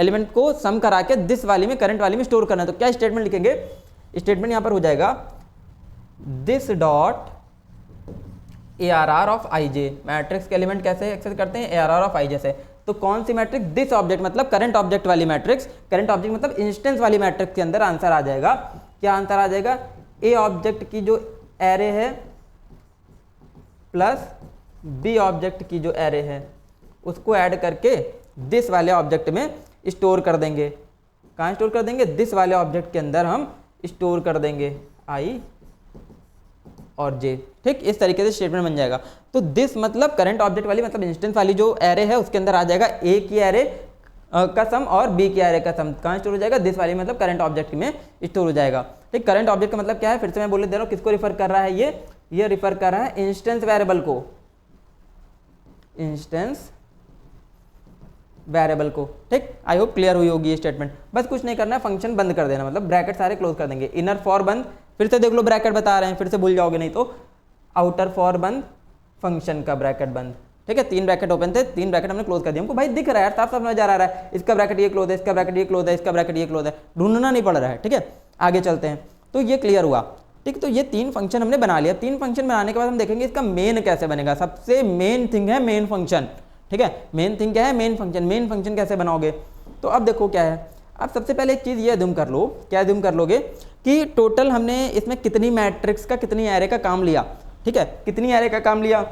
एलिमेंट को सम करा के दिस वाली में, करंट वाली में स्टोर करना है। तो क्या स्टेटमेंट लिखेंगे, स्टेटमेंट यहाँ पर हो जाएगा this dot ARR of IJ। Matrix के एलिमेंट कैसे एक्सेस करते हैं, ARR ऑफ IJ से। तो कौन सी मैट्रिक्स, दिस ऑब्जेक्ट मतलब करंट ऑब्जेक्ट वाली मैट्रिक्स, करंट ऑब्जेक्ट मतलब इंस्टेंस वाली मैट्रिक्स के अंदर आंसर आ जाएगा। क्या आंसर आ जाएगा, ए ऑब्जेक्ट की जो एरे है प्लस बी ऑब्जेक्ट की जो एरे है उसको ऐड करके दिस वाले ऑब्जेक्ट में स्टोर कर देंगे। कहाँ स्टोर कर देंगे, दिस वाले ऑब्जेक्ट के अंदर हम स्टोर कर देंगे I और j, ठीक। इस तरीके से स्टेटमेंट बन जाएगा। तो दिस मतलब करंट ऑब्जेक्ट वाली मतलब इंस्टेंस वाली जो एरे है उसके अंदर आ जाएगा a की एरे का सम और b की एरे का सम। कहाँ स्टोर हो जाएगा, दिस वाली मतलब करंट ऑब्जेक्ट में स्टोर हो जाएगा, ठीक। करंट ऑब्जेक्ट का मतलब क्या है, फिर से मैं बोले दे रहा हूँ, किसको रिफर कर रहा है, ये रिफर कर रहा है इंस्टेंस वेरिएबल को, इंस्टेंस वेरिएबल को, ठीक। आई होप क्लियर हुई होगी ये स्टेटमेंट। बस कुछ नहीं करना है, फंक्शन बंद कर देना, मतलब ब्रैकेट सारे क्लोज कर देंगे। इनर फॉर बंद, फिर से देख लो ब्रैकेट बता रहे हैं, फिर से भूल जाओगे नहीं तो। आउटर फॉर बंद, फंक्शन का ब्रैकेट बंद, ठीक है। 3 ब्रैकेट ओपन थे, 3 ब्रैकेट हमने क्लोज कर दिया। हमको भाई दिख रहा है यार, साफ साफ नजर आ रहा है, इसका ब्रैकेट ये क्लोज है, इसका ब्रैकेट ये क्लोज है, इसका ब्रैकेट ये क्लोज है, ढूंढना नहीं पड़ रहा है, ठीक है। आगे चलते हैं, तो ये क्लियर हुआ, ठीक। तो ये 3 फंक्शन हमने बना लिया। 3 फंक्शन बनाने के बाद हम देखेंगे इसका मेन कैसे बनेगा। सबसे मेन थिंग है मेन फंक्शन, ठीक है। मेन थिंग क्या है, मेन फंक्शन। मेन फंक्शन कैसे बनाओगे, तो अब देखो क्या है। अब सबसे पहले एक चीज़ ये अज्यूम कर लो, क्या अज्यूम कर लोगे कि टोटल हमने इसमें कितनी मैट्रिक्स का, कितनी एरे का काम लिया, ठीक है। कितनी एरे का काम लिया,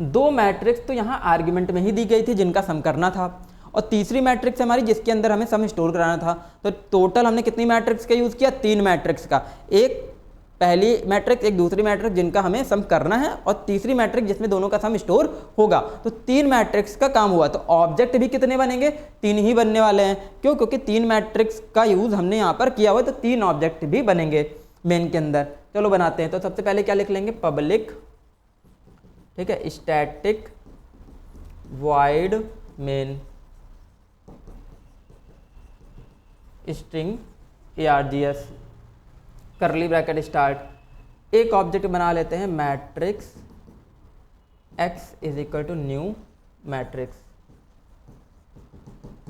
2 मैट्रिक्स तो यहाँ आर्ग्यूमेंट में ही दी गई थी जिनका सम करना था, और तीसरी मैट्रिक्स हमारी जिसके अंदर हमें सम स्टोर कराना था। तो टोटल हमने कितनी मैट्रिक्स का यूज़ किया, 3 मैट्रिक्स का। एक पहली मैट्रिक्स, एक दूसरी मैट्रिक्स जिनका हमें सम करना है, और तीसरी मैट्रिक्स जिसमें दोनों का सम स्टोर होगा। तो 3 मैट्रिक्स का काम हुआ। तो ऑब्जेक्ट भी कितने बनेंगे, 3 ही बनने वाले हैं। क्यों, क्योंकि 3 मैट्रिक्स का यूज़ हमने यहाँ पर किया हुआ है, तो 3 ऑब्जेक्ट भी बनेंगे मेन के अंदर। चलो बनाते हैं। तो सबसे पहले क्या लिख लेंगे, पब्लिक, ठीक है, static void main string args curly bracket start. एक ऑब्जेक्ट बना लेते हैं matrix x is equal to new matrix,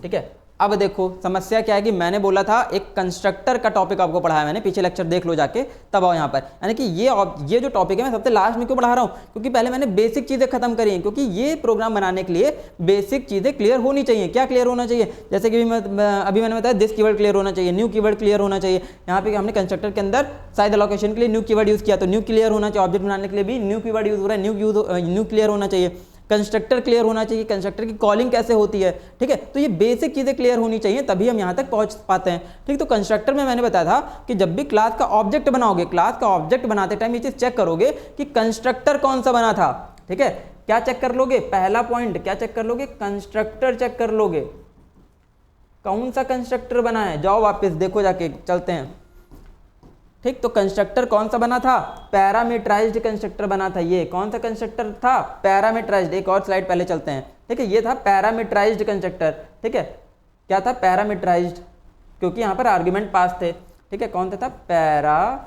ठीक है। अब देखो समस्या क्या है कि मैंने बोला था एक कंस्ट्रक्टर का टॉपिक आपको पढ़ाया मैंने, पीछे लेक्चर देख लो जाके, तब आओ यहाँ पर। यानी कि ये जो टॉपिक है मैं सबसे लास्ट में क्यों पढ़ा रहा हूँ, क्योंकि पहले मैंने बेसिक चीज़ें खत्म करी हैं। क्योंकि ये प्रोग्राम बनाने के लिए बेसिक चीज़ें क्लियर होनी चाहिए। क्या क्लियर होना चाहिए, जैसे कि अभी मैंने बताया दिस कीवर्ड क्लियर होना चाहिए, न्यू कीवर्ड क्लियर होना चाहिए। यहाँ पे हमने कंस्ट्रक्टर के अंदर साइज एलोकेशन के लिए न्यू कीवर्ड यूज़ किया, तो न्यू क्लियर होना चाहिए। ऑब्जेक्ट बनाने के लिए भी न्यू कीवर्ड यूज़ हो रहा है, न्यू क्लियर होना चाहिए। कंस्ट्रक्टर क्लियर होना चाहिए, कंस्ट्रक्टर की कॉलिंग कैसे होती है, ठीक है। तो ये बेसिक चीज़ें क्लियर होनी चाहिए, तभी हम यहाँ तक पहुँच पाते हैं, ठीक। तो कंस्ट्रक्टर में मैंने बताया था कि जब भी क्लास का ऑब्जेक्ट बनाओगे, क्लास का ऑब्जेक्ट बनाते टाइम ये चीज़ चेक करोगे कि कंस्ट्रक्टर कौन सा बना था, ठीक है। क्या चेक कर लोगे, पहला पॉइंट क्या चेक कर लोगे, कंस्ट्रक्टर चेक कर लोगे, कौन सा कंस्ट्रक्टर बना है। जाओ वापस देखो जाके, चलते हैं, ठीक। तो कंस्ट्रक्टर कौन सा बना था, पैरामीटराइज्ड कंस्ट्रक्टर बना था। ये कौन सा कंस्ट्रक्टर था, पैरामीटराइज्ड। एक और स्लाइड पहले चलते हैं, ठीक है। ये था पैरामीटराइज्ड कंस्ट्रक्टर, ठीक है। क्या था, पैरामीटराइज्ड, क्योंकि यहाँ पर आर्गुमेंट पास थे, ठीक है। कौन था, पैरामीटराइज्ड।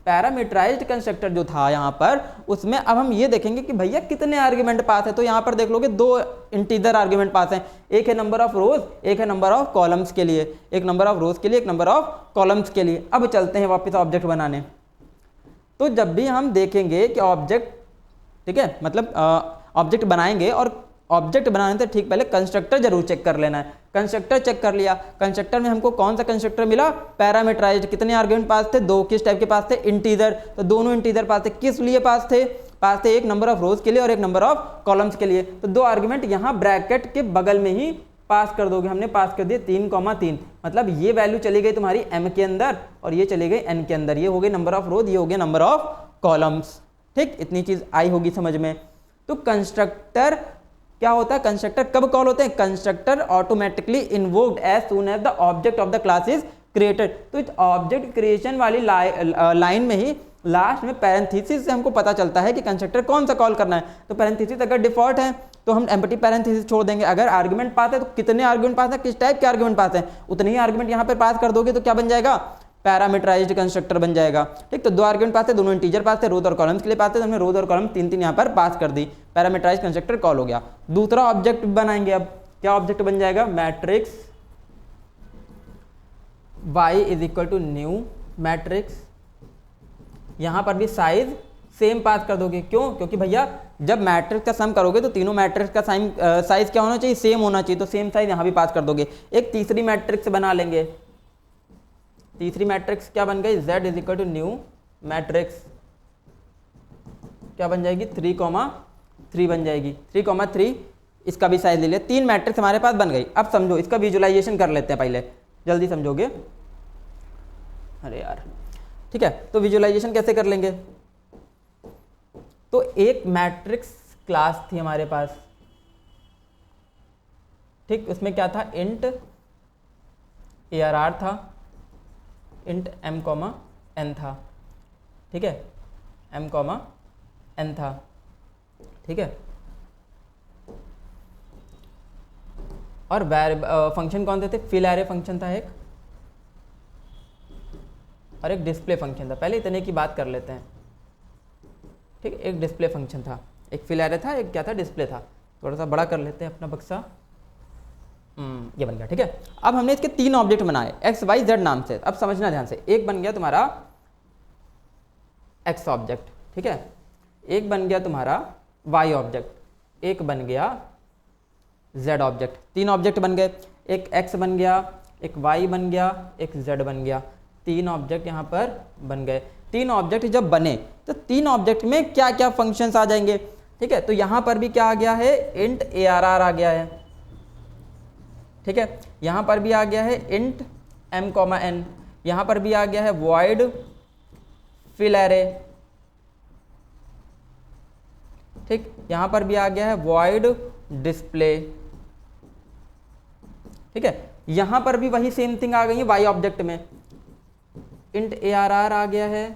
पैरामीटराइज्ड कंस्ट्रक्टर जो था यहाँ पर, उसमें अब हम ये देखेंगे कि भैया कितने आर्गुमेंट पास है। तो यहाँ पर देख लोगे 2 इंटीजर आर्गुमेंट पास हैं, एक है नंबर ऑफ रोज, एक है नंबर ऑफ कॉलम्स के लिए, एक नंबर ऑफ रोज के लिए, एक नंबर ऑफ कॉलम्स के लिए। अब चलते हैं वापस ऑब्जेक्ट बनाने। तो जब भी हम देखेंगे कि ऑब्जेक्ट ठीक है, मतलब ऑब्जेक्ट बनाएंगे और ऑब्जेक्ट बनाने से ठीक पहले कंस्ट्रक्टर जरूर चेक कर लेना है। कंस्ट्रक्टर चेक कर लिया, कंस्ट्रक्टर में हमको कौन सा कंस्ट्रक्टर मिला, पैरामीटराइज्ड। कितने आर्गुमेंट पास थे, 2। किस टाइप के पास थे, इंटीजर। तो दोनों इंटीजर पास थे। किस लिए पास थे, एक नंबर ऑफ रोज के लिए और एक नंबर ऑफ कॉलम्स के लिए। तो 2 आर्गुमेंट यहाँ ब्रैकेट के बगल में ही पास कर दोगे। हमने पास कर दिए 3,3, मतलब ये वैल्यू चली गई तुम्हारी m के अंदर और ये चली गई n के अंदर। ये हो गई नंबर ऑफ रोज, ये हो गया नंबर ऑफ कॉलम्स। ठीक, इतनी चीज आई होगी समझ में। तो कंस्ट्रक्टर क्या होता है, कंस्ट्रक्टर कब कॉल होते हैं, constructor automatically invoked as soon as the object of the class is created. तो इस ऑब्जेक्ट क्रिएशन वाली लाइन में ही लास्ट में पैरेंथेसिस से हमको पता चलता है कि कंस्ट्रक्टर कौन सा कॉल करना है। तो पैरेंथेसिस अगर डिफॉल्ट है तो हम एम्प्टी पैरेंथेसिस छोड़ देंगे। अगर आर्गुमेंट पास है तो कितने आर्गुमेंट पास है, किस टाइप के आर्गुमेंट पास है, उतने ही आर्गुमेंट यहाँ पे पास कर दोगे तो क्या बन जाएगा, पैरामीटराइज्ड कंस्ट्रक्टर बन जाएगा। ठीक, तो 2 आर्गुमेंट पास है, दोनों इंटीजर पास है, रोज और कॉलम्स के लिए पास है। तो हमने रोज और कॉलम 3 यहाँ पर पास कर दी, पैरामीटराइज्ड कंस्ट्रक्टर कॉल हो गया। दूसरा ऑब्जेक्ट बनाएंगे। अब क्या ऑब्जेक्ट बन जाएगा, matrix y is equal to new matrix. यहाँ पर भी साइज सेम पास कर दोगे। क्यों, क्योंकि भैया जब मैट्रिक्स का सम करोगे तो तीनों मैट्रिक्स का साइज क्या होना चाहिए, सेम होना चाहिए। तो सेम साइज यहाँ भी पास कर दोगे। एक तीसरी मैट्रिक्स बना लेंगे। तीसरी मैट्रिक्स क्या बन गई, z is equal to new matrix. क्या बन जाएगी, 3,3 बन जाएगी। 3,3 इसका भी साइज ले लिया। 3 मैट्रिक्स हमारे पास बन गई। अब समझो, इसका विजुअलाइजेशन कर लेते हैं पहले, जल्दी समझोगे। अरे यार, ठीक है, तो विजुअलाइजेशन कैसे कर लेंगे। तो एक मैट्रिक्स क्लास थी हमारे पास। ठीक, उसमें क्या था, इंट ARR था, इंट m, n था। ठीक है, m, n था। ठीक है, और फंक्शन कौन से थे, फिल एरे फंक्शन था एक, और एक डिस्प्ले फंक्शन था। पहले इतने की बात कर लेते हैं। ठीक, एक डिस्प्ले फंक्शन था, एक फिल एरे था, एक क्या था, डिस्प्ले था। थोड़ा सा बड़ा कर लेते हैं अपना बक्सा। ये बन गया। ठीक है, अब हमने इसके 3 ऑब्जेक्ट बनाए x, y, z नाम से। अब समझना ध्यान से, एक बन गया तुम्हारा x ऑब्जेक्ट, ठीक है, एक बन गया तुम्हारा y ऑब्जेक्ट, एक बन गया z ऑब्जेक्ट। 3 ऑब्जेक्ट बन गए, एक x बन गया, एक y बन गया, एक z बन गया। 3 ऑब्जेक्ट यहाँ पर बन गए। 3 ऑब्जेक्ट जब बने तो 3 ऑब्जेक्ट में क्या क्या फंक्शंस आ जाएंगे। ठीक है, तो यहाँ पर भी क्या आ गया है, इंट ARR आ गया है। ठीक है, यहाँ पर भी आ गया है इंट m, n। यहाँ पर भी आ गया है void fill array। ठीक, यहाँ पर भी आ गया है void display। ठीक है, यहाँ पर भी वही सेम थिंग आ गई है y ऑब्जेक्ट में, इंट ARR आ गया है।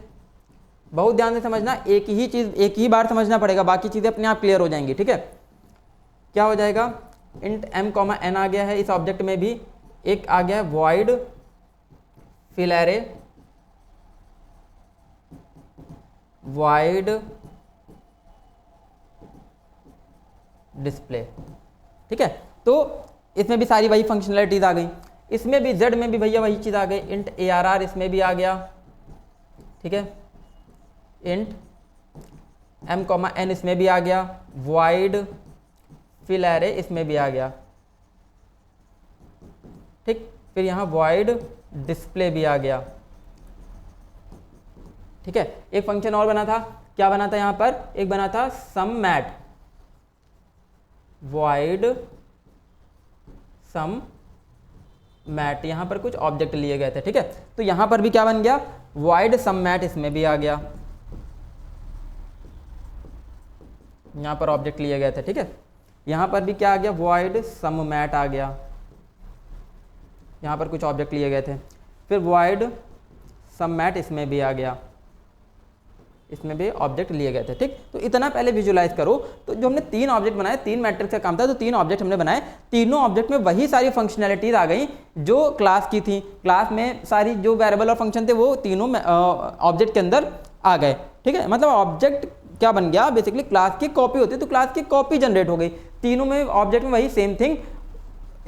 बहुत ध्यान से समझना, एक ही चीज एक ही बार समझना पड़ेगा, बाकी चीजें अपने आप क्लियर हो जाएंगी। ठीक है, क्या हो जाएगा, इंट m, n आ गया है इस ऑब्जेक्ट में भी। एक आ गया है void fill array, void display। ठीक है, तो इसमें भी सारी वही फंक्शनैलिटीज आ गई। इसमें भी z में भी भैया वही चीज आ गई, इंट ARR इसमें भी आ गया। ठीक है, इंट m, n इसमें भी आ गया, void fill array इसमें भी आ गया। ठीक, फिर यहाँ void display भी आ गया। ठीक है, एक फंक्शन और बना था, क्या बना था यहाँ पर, एक बना था sum mat, void sum mat। यहाँ पर कुछ ऑब्जेक्ट लिए गए थे। ठीक है, तो यहाँ पर भी क्या बन गया, void sum mat इसमें भी आ गया। यहाँ पर ऑब्जेक्ट लिए गए थे। ठीक है, यहाँ पर भी क्या आ गया, void sum mat आ गया। यहाँ पर कुछ ऑब्जेक्ट लिए गए थे। फिर void sum mat इसमें भी आ गया, इसमें भी ऑब्जेक्ट लिए गए थे। ठीक, तो इतना पहले विजुलाइज करो। तो जो हमने 3 ऑब्जेक्ट बनाए, 3 मैट्रिक्स का काम था, तो 3 ऑब्जेक्ट हमने बनाए। तीनों ऑब्जेक्ट में वही सारी फंक्शनैलिटीज आ गई जो क्लास की थी। क्लास में सारी जो वेरिएबल और फंक्शन थे वो तीनों ऑब्जेक्ट के अंदर आ गए। ठीक है, मतलब ऑब्जेक्ट क्या बन गया, बेसिकली क्लास की कॉपी होती है, तो क्लास की कॉपी जनरेट हो गई। तीनों में ऑब्जेक्ट में वही सेम थिंग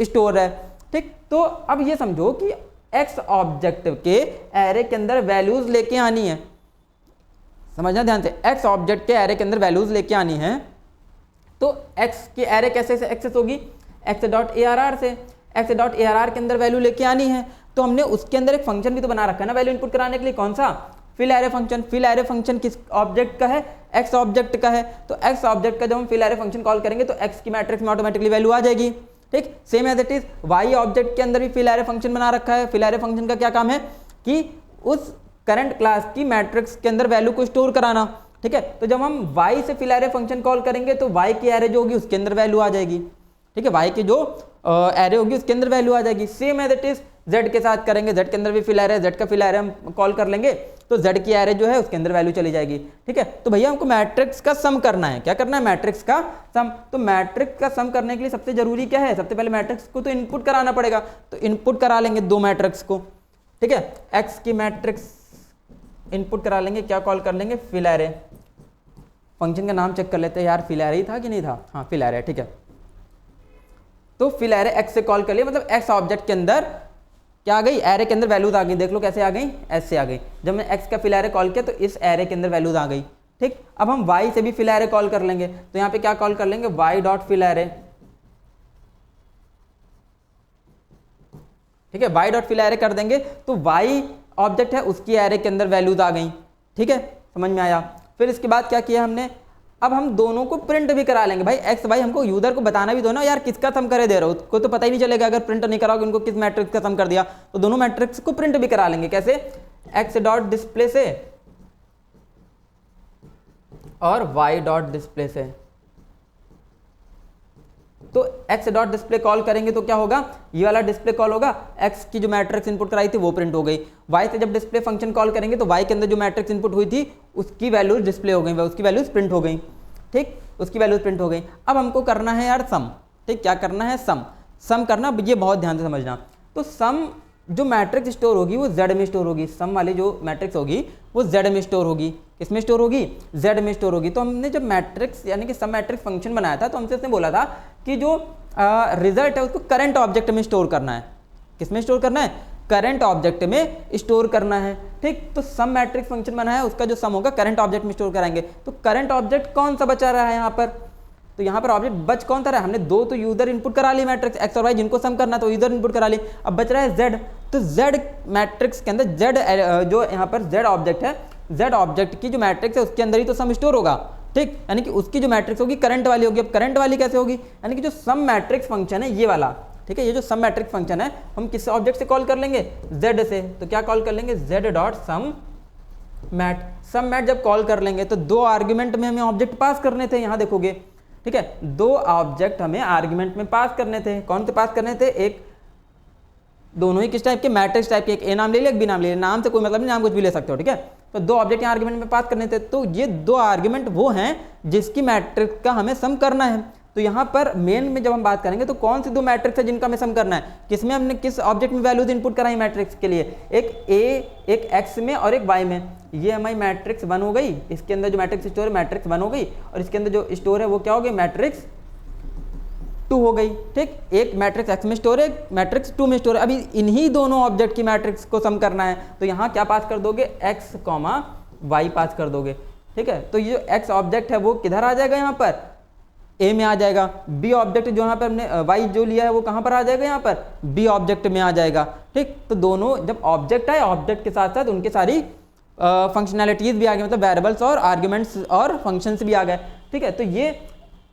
स्टोर है। ठीक, तो अब ये समझो कि एक्स ऑब्जेक्ट के एरे के अंदर वैल्यूज लेके आनी है। समझना ध्यान से, एक्स ऑब्जेक्ट के एरे के अंदर वैल्यूज लेके आनी है, तो एक्स की एरे कैसे से एक्सेस होगी, x dot A R are से, x dot A R r के अंदर वैल्यू लेके आनी है, तो हमने उसके अंदर एक फंक्शन भी तो बना रखा है ना वैल्यू इनपुट कराने के लिए, कौन सा, fill array function. Fill array function किस ऑब्जेक्ट का है, एक्स ऑब्जेक्ट का है, तो एक्स ऑब्जेक्ट का जब हम फिल एरे फंक्शन कॉल करेंगे तो एक्स की मैट्रिक्स में ऑटोमेटिकली वैल्यू आ जाएगी, ठीक। Same as it is Y object के अंदर भी फिल एरे फंक्शन बना रखा है। फिल एरे फंक्शन का क्या काम है कि उस करंट क्लास की मैट्रिक्स के अंदर वैल्यू को स्टोर कराना, ठीक है। तो जब हम y से फिल एरे फंक्शन कॉल करेंगे तो y की एरे जो होगी उसके अंदर वैल्यू आ जाएगी, ठीक है, y की जो एरे होगी उसके अंदर वैल्यू आ जाएगी। Same as it is z के साथ करेंगे, z के अंदर भी फिल एरे, z का फिल एरे हम कॉल कर लेंगे तो z की एरे जो है उसके अंदर वैल्यू चली जाएगी, ठीक है। तो भैया हमको मैट्रिक्स का सम करना है, क्या करना है, मैट्रिक्स का सम। तो मैट्रिक्स का सम करने के लिए सबसे जरूरी क्या है, सबसे पहले मैट्रिक्स को तो इनपुट कराना पड़ेगा, तो इनपुट करा लेंगे दो मैट्रिक्स को, ठीक है। x की मैट्रिक्स इनपुट करा लेंगे, क्या कॉल कर लेंगे, फिल एरे। फंक्शन का नाम चेक कर लेते हैं यार, फिल एरे ही था कि नहीं था, हाँ फिल एरे, ठीक है। तो फिल एरे एक्स से कॉल कर लिया, मतलब एक्स ऑब्जेक्ट के अंदर क्या आ गई, एरे के अंदर वैल्यूज आ गई, देख लो कैसे आ गई, ऐसे आ गई। जब मैं एक्स का फिल एरे कॉल किया तो इस एरे के अंदर वैल्यूज आ गई, ठीक। अब हम वाई से भी फिल एरे कॉल कर लेंगे, तो यहाँ पे क्या कॉल कर लेंगे, वाई डॉट फिल एरे, ठीक है। वाई डॉट फिल एरे कर देंगे तो वाई ऑब्जेक्ट है उसकी एरे के अंदर वैल्यूज आ गई, ठीक है, समझ में आया। फिर इसके बाद क्या किया हमने, अब हम दोनों को प्रिंट भी करा लेंगे। भाई एक्स वाई हमको यूजर को बताना भी दो ना यार, किसका सम करे दे रहा हो, उसको तो पता ही नहीं चलेगा अगर प्रिंट नहीं कराओगे उनको किस मैट्रिक्स का सम कर दिया। तो दोनों मैट्रिक्स को प्रिंट भी करा लेंगे, कैसे, एक्स डॉट डिस्प्ले से और वाई डॉट डिस्प्ले से। तो एक्स डॉट डिस्प्ले कॉल करेंगे तो क्या होगा, ये वाला डिस्प्ले कॉल होगा, एक्स की जो मैट्रिक्स इनपुट कराई थी वो प्रिंट हो गई। वाई से जब डिस्प्ले फंक्शन कॉल करेंगे तो वाई के अंदर जो मैट्रिक्स इनपुट हुई थी उसकी वैल्यूज डिस्प्ले हो गई, उसकी वैल्यूज प्रिंट हो गई, ठीक, उसकी वैल्यूज प्रिंट हो गई। अब हमको करना है यार सम, ठीक, क्या करना है, सम करना, ये बहुत ध्यान से समझना। तो सम जो मैट्रिक्स स्टोर होगी वो z में स्टोर होगी, सम वाली जो मैट्रिक्स होगी वो z में स्टोर होगी, किस में स्टोर होगी, z में स्टोर होगी। तो हमने जब मैट्रिक्स यानी कि सम मैट्रिक्स फंक्शन बनाया था तो हमसे उसने बोला था कि जो रिजल्ट है उसको करंट ऑब्जेक्ट में स्टोर करना है, किस में स्टोर करना है, करंट ऑब्जेक्ट में स्टोर करना है, ठीक। तो सम मैट्रिक्स फंक्शन बना है, उसका जो सम होगा करंट ऑब्जेक्ट में स्टोर कराएंगे। तो करंट ऑब्जेक्ट कौन सा बचा रहा है यहाँ पर, तो यहाँ पर ऑब्जेक्ट बच कौन सा रहा है, हमने दो तो यूजर इनपुट करा ली मैट्रिक्स एक्स और वाई, जिनको सम करना तो यूजर इनपुट करा ली, अब बच रहा है z। तो z मैट्रिक्स के अंदर z जो यहाँ पर z ऑब्जेक्ट है, z ऑब्जेक्ट की जो मैट्रिक्स है उसके अंदर ही तो सम स्टोर होगा, ठीक, यानी कि उसकी जो मैट्रिक्स होगी करंट वाली होगी। अब करंट वाली कैसे होगी, यानी कि जो सम मैट्रिक्स फंक्शन है ये वाला, ठीक है, ये जो सम मैट्रिक्स फंक्शन है हम किस ऑब्जेक्ट से कॉल कर लेंगे, z से। तो क्या कॉल कर लेंगे, z डॉट सम मैट जब कॉल कर लेंगे तो दो आर्ग्यूमेंट में हमें ऑब्जेक्ट पास करने थे, यहाँ देखोगे, ठीक है, दो ऑब्जेक्ट हमें आर्ग्यूमेंट में पास करने थे, कौन से पास करने थे, एक दोनों ही किस टाइप के, मैट्रिक्स टाइप के, एक ए नाम ले लिया एक बी नाम ले लिया, नाम से कोई मतलब नहीं, नाम कुछ भी ले सकते हो, ठीक है। तो दो ऑब्जेक्ट यहाँ आर्ग्यूमेंट में पास करने थे, तो ये दो आर्ग्यूमेंट वो हैं जिसकी मैट्रिक्स का हमें सम करना है। तो यहाँ पर मेन में जब हम बात करेंगे तो कौन सी दो मैट्रिक्स है जिनका हमें सम करना है, किसमें हमने किस ऑब्जेक्ट में वैल्यूज इनपुट कराई मैट्रिक्स के लिए, एक ए, एक एक्स में और एक वाई में। ये हमारी मैट्रिक्स 1 हो गई, इसके अंदर जो मैट्रिक्स स्टोर है मैट्रिक्स 1 हो गई, और इसके अंदर जो स्टोर है वो क्या हो गई, मैट्रिक्स 2 हो गई, ठीक। एक मैट्रिक्स एक्स में स्टोर है, मैट्रिक्स 2 में स्टोर है। अभी इन्हीं दोनों ऑब्जेक्ट की मैट्रिक्स को सम करना है, तो यहाँ क्या पास कर दोगे, एक्स कॉमा वाई पास कर दोगे, ठीक है। तो ये जो एक्स ऑब्जेक्ट है वो किधर आ जाएगा, यहाँ पर ए में आ जाएगा, बी ऑब्जेक्ट जो यहाँ पर हमने वाई जो लिया है वो कहाँ पर आ जाएगा, यहाँ पर बी ऑब्जेक्ट में आ जाएगा, ठीक। तो दोनों जब ऑब्जेक्ट आए, ऑब्जेक्ट के साथ साथ उनके सारी फंक्शनैलिटीज भी आ गई, मतलब वेरिएबल्स और आर्ग्यूमेंट्स और फंक्शंस भी आ गए, ठीक है। तो ये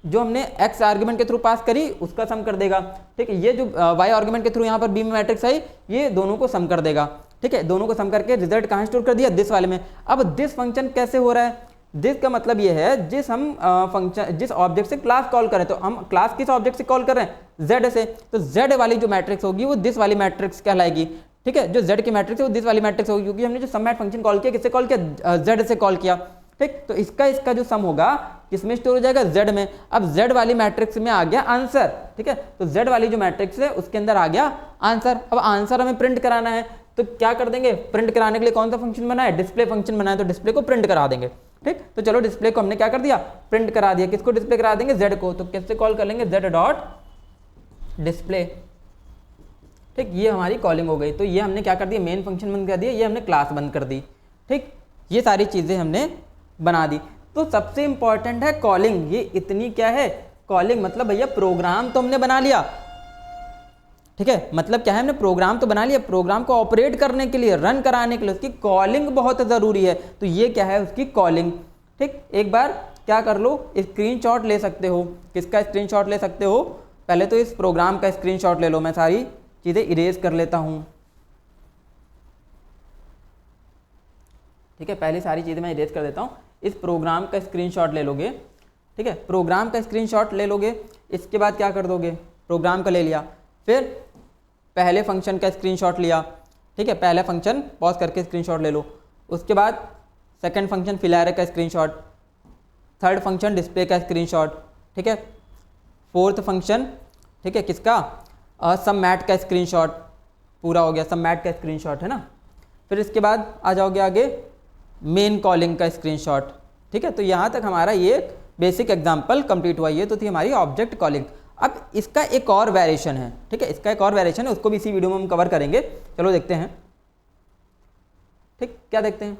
जो हमने एक्स आर्ग्यूमेंट के थ्रू पास करी उसका सम कर देगा, ठीक है। ये जो वाई आर्ग्यूमेंट के थ्रू यहाँ पर बी में मैट्रिक्स आई ये दोनों को सम कर देगा, ठीक है। दोनों को सम करके रिजल्ट कहाँ स्टोर कर दिया, दिस वाले में। अब दिस फंक्शन कैसे हो रहा है, दिस का मतलब ये है जिस हम फंक्शन जिस ऑब्जेक्ट से क्लास कॉल करें, तो हम क्लास किस ऑब्जेक्ट से कॉल कर रहे हैं, z से। तो z वाली जो मैट्रिक्स होगी वो दिस वाली मैट्रिक्स कहलाएगी, ठीक है। जो z की मैट्रिक्स है वो दिस वाली मैट्रिक्स होगी, क्योंकि हमने जो सम मैट फंक्शन कॉल किया किससे कॉल किया, z से कॉल किया, ठीक। तो इसका जो सम होगा किसमें स्टोर हो जाएगा, z में। अब z वाली मैट्रिक्स में आ गया आंसर, ठीक है। तो z वाली जो मैट्रिक्स है उसके अंदर आ गया आंसर। अब आंसर हमें प्रिंट कराना है, तो क्या कर देंगे, प्रिंट कराने के लिए कौन सा फंक्शन बना है, डिस्प्ले फंक्शन बना है, तो डिस्प्ले को प्रिंट करा देंगे, ठीक। तो चलो डिस्प्ले को हमने क्या कर दिया, प्रिंट करा दिया। किसको डिस्प्ले करा देंगे, z को। तो कैसे कॉल कर लेंगे, z डॉट डिस्प्ले, ठीक। ये हमारी कॉलिंग हो गई। तो ये हमने क्या कर दिया, मेन फंक्शन बंद कर दिया, ये हमने क्लास बंद कर दी, ठीक। ये सारी चीज़ें हमने बना दी। तो सबसे इंपॉर्टेंट है कॉलिंग। ये इतनी क्या है, कॉलिंग, मतलब भैया प्रोग्राम तो हमने बना लिया, ठीक है, मतलब क्या है, हमने प्रोग्राम तो बना लिया, प्रोग्राम को ऑपरेट करने के लिए, रन कराने के लिए उसकी कॉलिंग बहुत ज़रूरी है। तो ये क्या है, उसकी कॉलिंग। ठीक, एक बार क्या कर लो, स्क्रीनशॉट ले सकते हो। किसका स्क्रीनशॉट ले सकते हो, पहले तो इस प्रोग्राम का स्क्रीनशॉट ले लो। मैं सारी चीज़ें इरेज कर लेता हूँ, ठीक है, पहले सारी चीज़ें मैं इरेज कर देता हूँ। इस प्रोग्राम का स्क्रीनशॉट ले लोगे, ठीक है, प्रोग्राम का स्क्रीनशॉट ले लोगे। इसके बाद क्या कर दोगे, प्रोग्राम का ले लिया, फिर पहले फंक्शन का स्क्रीनशॉट लिया, ठीक है, पहला फंक्शन पॉज करके स्क्रीनशॉट ले लो। उसके बाद सेकंड फंक्शन फिलहारे का स्क्रीनशॉट, थर्ड फंक्शन डिस्प्ले का स्क्रीनशॉट, ठीक है, फोर्थ फंक्शन, ठीक है, किसका, सम मैट का स्क्रीनशॉट, पूरा हो गया, सम मैट का स्क्रीनशॉट है ना। फिर इसके बाद आ जाओगे आगे मेन कॉलिंग का स्क्रीनशॉट, ठीक है। तो यहाँ तक हमारा ये बेसिक एग्जांपल कंप्लीट हुआ। ये तो थी हमारी ऑब्जेक्ट कॉलिंग। अब इसका एक और वेरिएशन है, ठीक है, इसका एक और वेरिएशन है, उसको भी इसी वीडियो में हम कवर करेंगे। चलो देखते हैं, ठीक, क्या देखते हैं।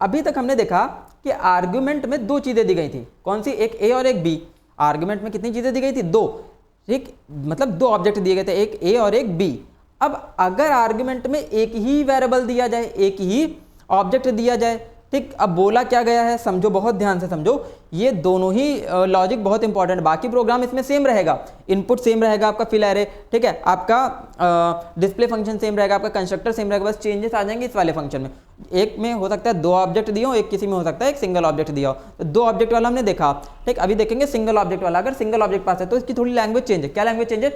अभी तक हमने देखा कि आर्ग्यूमेंट में दो चीज़ें दी गई थी, कौन सी, एक ए और एक बी। आर्ग्यूमेंट में कितनी चीज़ें दी गई थी, दो, ठीक, मतलब दो ऑब्जेक्ट दिए गए थे, एक ए और एक बी। अब अगर आर्ग्यूमेंट में एक ही वेरिएबल दिया जाए, एक ही ऑब्जेक्ट दिया जाए, ठीक, अब बोला क्या गया है, समझो, बहुत ध्यान से समझो। ये दोनों ही लॉजिक बहुत इंपॉर्टेंट, बाकी प्रोग्राम इसमें सेम रहेगा, इनपुट सेम रहेगा आपका फिल एरे, ठीक है, आपका डिस्प्ले फंक्शन सेम रहेगा, आपका कंस्ट्रक्टर सेम रहेगा, बस चेंजेस आ जाएंगे इस वाले फंक्शन में। एक में हो सकता है दो ऑब्जेक्ट दिए हो, एक किसी में हो सकता है एक सिंगल ऑब्जेक्ट दिया हो। तो दो ऑब्जेक्ट वाला हमने देखा, ठीक, अभी देखेंगे सिंगल ऑब्जेक्ट वाला। अगर सिंगल ऑब्जेक्ट पास है तो इसकी थोड़ी लैंग्वेज चेंज है। क्या लैंग्वेज चेंज है,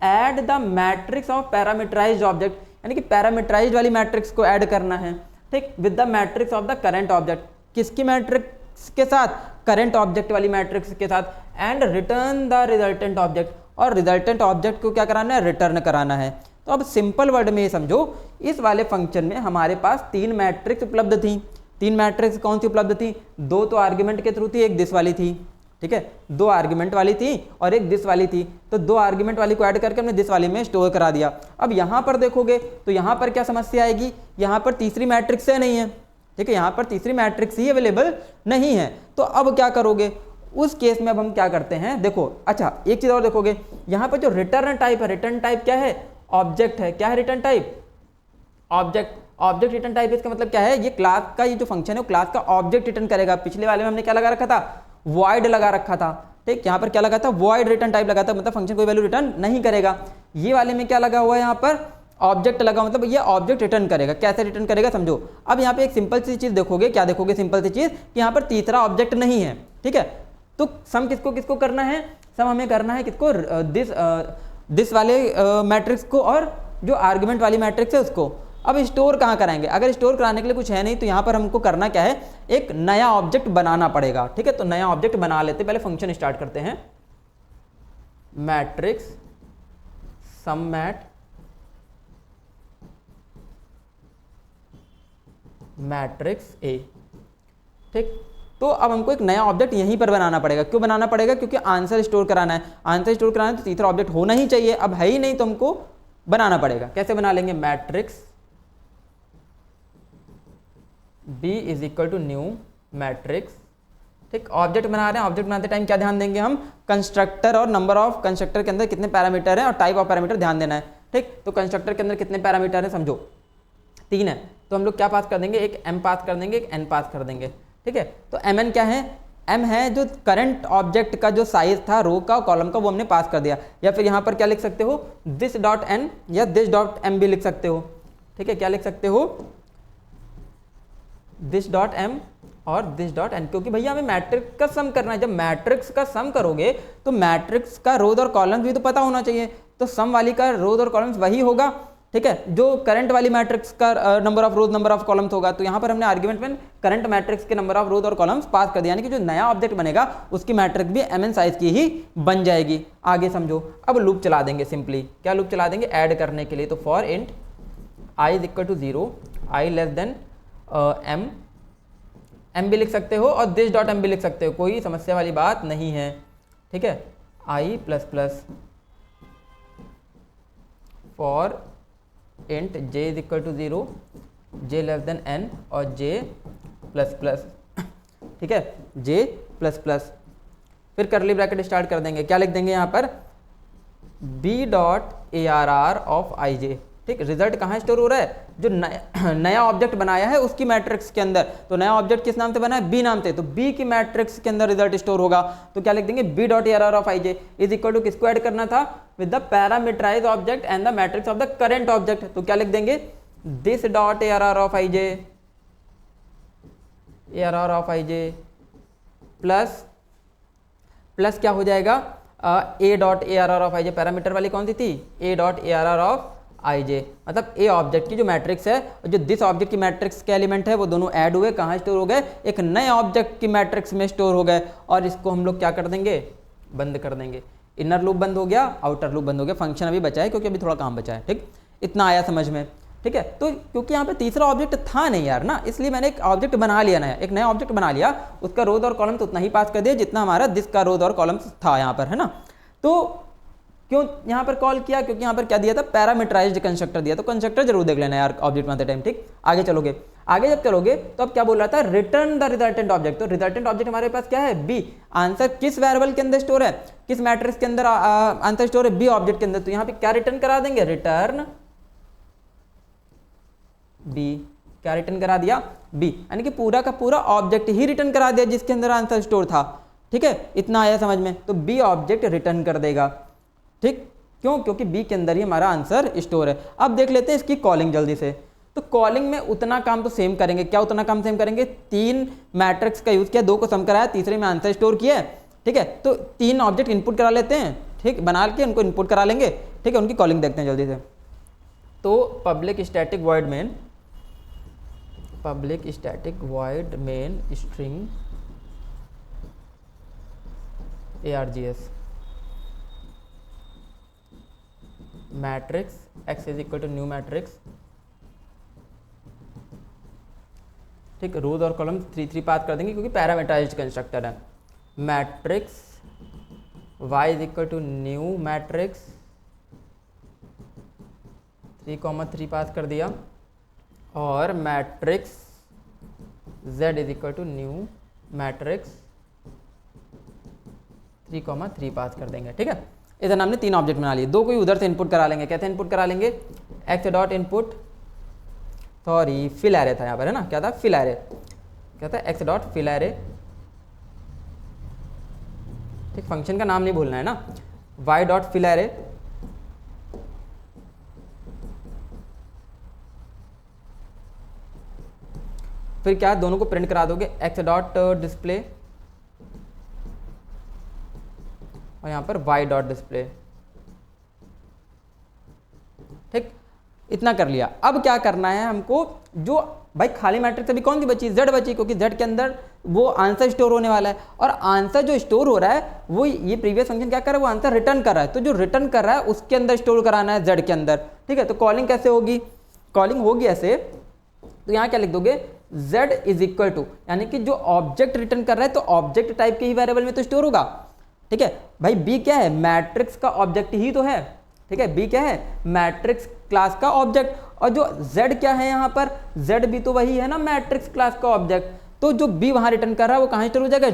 add the matrix of parameterized object, यानी कि पैरामीटराइज्ड वाली मैट्रिक्स को ऐड करना है, ठीक, with the matrix of the current object. किसकी मैट्रिक्स के साथ, करंट ऑब्जेक्ट वाली मैट्रिक्स के साथ। And return the resultant object, और रिजल्टेंट ऑब्जेक्ट को क्या कराना है, रिटर्न कराना है। तो अब सिंपल वर्ड में ये समझो, इस वाले फंक्शन में हमारे पास तीन मैट्रिक्स उपलब्ध थी। तीन मैट्रिक्स कौन सी उपलब्ध थी, दो तो आर्ग्यूमेंट के थ्रू थी, एक दिस वाली थी, ठीक है, दो आर्ग्यूमेंट वाली थी और एक दिस वाली थी। तो दो आर्ग्यूमेंट वाली को ऐड करके हमने दिस वाली में स्टोर करा दिया। अब यहाँ पर देखोगे तो यहाँ पर क्या समस्या आएगी, यहाँ पर तीसरी मैट्रिक्स है नहीं है, ठीक है, यहाँ पर तीसरी मैट्रिक्स ही अवेलेबल नहीं है। तो अब क्या करोगे, उस केस में अब हम क्या करते हैं, देखो, अच्छा एक चीज़ और देखोगे, यहाँ पर जो रिटर्न टाइप है, रिटर्न टाइप क्या है, ऑब्जेक्ट है। क्या है return type, object. Object return type, इसका मतलब क्या है, ये क्लास का, ये जो फंक्शन है वो क्लास का ऑब्जेक्ट रिटर्न करेगा। पिछले वाले में हमने क्या लगा रखा था, वॉइड लगा रखा था, ठीक, यहाँ पर क्या लगा था, वॉइड रिटर्न टाइप लगा था, मतलब फंक्शन कोई वैल्यू रिटर्न नहीं करेगा। ये वाले में क्या लगा हुआ है, यहाँ पर ऑब्जेक्ट लगा, मतलब ये ऑब्जेक्ट रिटर्न करेगा। कैसे रिटर्न करेगा समझो। अब यहाँ पे एक सिंपल सी चीज़ देखोगे, क्या देखोगे, सिंपल सी चीज़ कि यहाँ पर तीसरा ऑब्जेक्ट नहीं है, ठीक है। तो सम किसको किसको करना है, सम हमें करना है किसको, दिस वाले मैट्रिक्स को और जो आर्गुमेंट वाली मैट्रिक्स है उसको। अब स्टोर कहाँ कराएंगे, अगर स्टोर कराने के लिए कुछ है नहीं तो यहाँ पर हमको करना क्या है, एक नया ऑब्जेक्ट बनाना पड़ेगा, ठीक है। तो नया ऑब्जेक्ट बना लेते, पहले फंक्शन स्टार्ट करते हैं, matrix sum mat matrix A, ठीक। तो अब हमको एक नया ऑब्जेक्ट यहीं पर बनाना पड़ेगा। क्यों बनाना पड़ेगा, क्योंकि आंसर स्टोर कराना है। आंसर स्टोर कराना है तो तीसरा ऑब्जेक्ट होना ही चाहिए, अब है ही नहीं तो हमको बनाना पड़ेगा। कैसे बना लेंगे, matrix B is equal to new matrix, ठीक। ऑब्जेक्ट बना रहे हैं, ऑब्जेक्ट बनाते टाइम क्या ध्यान देंगे हम, कंस्ट्रक्टर और नंबर ऑफ कंस्ट्रक्टर के अंदर कितने पैरामीटर हैं और टाइप ऑफ पैरामीटर ध्यान देना है, ठीक। तो कंस्ट्रक्टर के अंदर कितने पैरामीटर हैं समझो, 3 है। तो हम लोग क्या पास कर देंगे, एक m पास कर देंगे, एक n पास कर देंगे, ठीक है। तो mn क्या है, m है जो करंट ऑब्जेक्ट का जो साइज था रो का कॉलम का, वो हमने पास कर दिया। या फिर यहाँ पर क्या लिख सकते हो, दिस डॉट n या दिस डॉट m भी लिख सकते हो, ठीक है। क्या लिख सकते हो, दिस डॉट m और दिस डॉट n, क्योंकि भैया हमें मैट्रिक्स का सम करना है। जब मैट्रिक्स का सम करोगे तो मैट्रिक्स का रोज और कॉलम्स भी तो पता होना चाहिए। तो सम वाली का रोज और कॉलम्स वही होगा, ठीक है, जो करंट वाली मैट्रिक्स का number of rose number of columns होगा। तो यहाँ पर हमने आर्ग्यूमेंट में करंट मैट्रिक्स के नंबर ऑफ रोज और कॉलम्स पास कर दिया, यानी कि जो नया ऑब्जेक्ट बनेगा उसकी मैट्रिक्स भी mn साइज की ही बन जाएगी। आगे समझो, अब लूप चला देंगे सिंपली। क्या लूप चला देंगे, ऐड करने के लिए। तो for int i is equal to 0, i less than m भी लिख सकते हो और दिस डॉट m भी लिख सकते हो, कोई समस्या वाली बात नहीं है, ठीक है। i plus plus for int j is equal to 0, j less than n और j प्लस प्लस ठीक है, जे प्लस प्लस, फिर करली ब्रैकेट स्टार्ट कर देंगे, क्या लिख देंगे यहाँ पर, b dot A R are of I j. ठीक, रिजल्ट कहाँ स्टोर हो रहा है, जो नया ऑब्जेक्ट बनाया है उसकी मैट्रिक्स के अंदर। तो नया ऑब्जेक्ट किस नाम से बना है, बी नाम से, तो बी की मैट्रिक्स के अंदर रिजल्ट स्टोर होगा। तो क्या लिख देंगे, B dot A R are of I J is equal to किसको ऐड करना था, with the parameterize object and the matrix of the current object. तो क्या लिख देंगे, this dot A R are of I J, A are are of I J plus plus क्या हो जाएगा, A dot A R are of I J, parameter वाली कौन सी थी, A dot A R are of आई जे, मतलब ए object की जो मैट्रिक्स है और जो दिस ऑब्जेक्ट की मैट्रिक्स के एलिमेंट है वो दोनों ऐड हुए, कहाँ स्टोर हो गए, एक नए ऑब्जेक्ट की मैट्रिक्स में स्टोर हो गए। और इसको हम लोग क्या कर देंगे, बंद कर देंगे। इनर लूप बंद हो गया, आउटर लूप बंद हो गया, फंक्शन अभी बचा है क्योंकि अभी थोड़ा काम बचा है। ठीक, इतना आया समझ में। ठीक है, तो क्योंकि यहाँ पे तीसरा ऑब्जेक्ट था नहीं यार ना, इसलिए मैंने एक ऑब्जेक्ट बना लिया नया, एक नया ऑब्जेक्ट बना लिया, उसका रोज और कॉलम तो उतना ही पास कर दिया जितना हमारा दिस का रोज और कॉलम था यहाँ पर, है ना। तो क्यों यहाँ पर कॉल किया, क्योंकि यहाँ पर क्या दिया था, पैरामीटराइज्ड कंस्ट्रक्टर दिया। तो कंस्ट्रक्टर जरूर देख लेना यार ऑब्जेक्ट बनाते टाइम। ठीक, आगे चलोगे, आगे जब चलोगे तो अब क्या बोल रहा था, रिटर्न द रिजल्टेंट ऑब्जेक्ट। तो रिजल्टेंट ऑब्जेक्ट हमारे पास क्या है, बी। आंसर किस वेरिएबल के अंदर स्टोर है, किस मैट्रिक्स के अंदर आंसर स्टोर है, बी ऑब्जेक्ट के अंदर। तो यहाँ पे क्या रिटर्न करा देंगे, रिटर्न बी। क्या रिटर्न करा दिया, बी, यानी कि पूरा का पूरा ऑब्जेक्ट ही रिटर्न करा दिया जिसके अंदर आंसर स्टोर था। ठीक है, इतना आया समझ में। तो बी ऑब्जेक्ट रिटर्न कर देगा। ठीक, क्यों, क्योंकि बी के अंदर ही हमारा आंसर स्टोर है। अब देख लेते हैं इसकी कॉलिंग जल्दी से। तो कॉलिंग में उतना काम तो सेम करेंगे, क्या उतना काम सेम करेंगे, 3 मैट्रिक्स का यूज किया, 2 को सम कराया, तीसरे में आंसर स्टोर किया। ठीक है, तो 3 ऑब्जेक्ट इनपुट करा लेते हैं। ठीक, बना के उनको इनपुट करा लेंगे। ठीक है, उनकी कॉलिंग देखते हैं जल्दी से। तो public static void main, public static void main string args matrix x is equal to new matrix. ठीक, रोज और कॉलम 3 पास कर देंगे क्योंकि पैरामीटराइज्ड कंस्ट्रक्टर है। Matrix y is equal to new matrix 3,3 pass कर दिया, और matrix z is equal to new matrix 3,3 pass कर देंगे। ठीक है, इधर हमने 3 ऑब्जेक्ट बना लिए, 2 को उधर से इनपुट करा लेंगे। कैसे इनपुट करा लेंगे, X dot input, sorry fill array था यहाँ पर, है ना, क्या था, फिल एरे, क्या था, एक्स डॉट फिल एरे। ठीक, फंक्शन का नाम नहीं भूलना है ना, वाई डॉट फिल एरे, फिर क्या दोनों को प्रिंट करा दोगे, एक्स डॉट डिस्प्ले और यहाँ पर y डॉट डिस्प्ले। ठीक, इतना कर लिया। अब क्या करना है हमको, जो भाई खाली मैट्रिक्स अभी कौन सी बची, z बची, क्योंकि z के अंदर वो आंसर स्टोर होने वाला है, और आंसर जो स्टोर हो रहा है वो ये प्रीवियस फंक्शन क्या कर रहा है, वो आंसर रिटर्न कर रहा है। तो जो रिटर्न कर रहा है उसके अंदर स्टोर कराना है, z के अंदर। ठीक है, तो कॉलिंग कैसे होगी, कॉलिंग होगी ऐसे, तो यहाँ क्या लिख दोगे, z इज इक्वल टू, यानी कि जो ऑब्जेक्ट रिटर्न कर रहा है तो ऑब्जेक्ट टाइप के ही वेरिएबल में तो स्टोर होगा। ठीक है भाई, बी क्या है, मैट्रिक्स का ऑब्जेक्ट ही तो है। ठीक है, बी क्या है, मैट्रिक्स क्लास का ऑब्जेक्ट, और जो z क्या है यहाँ पर, z भी तो वही है ना, मैट्रिक्स क्लास का ऑब्जेक्ट। तो जो b वहाँ रिटर्न कर रहा है वो कहाँ स्टोर हो जाएगा,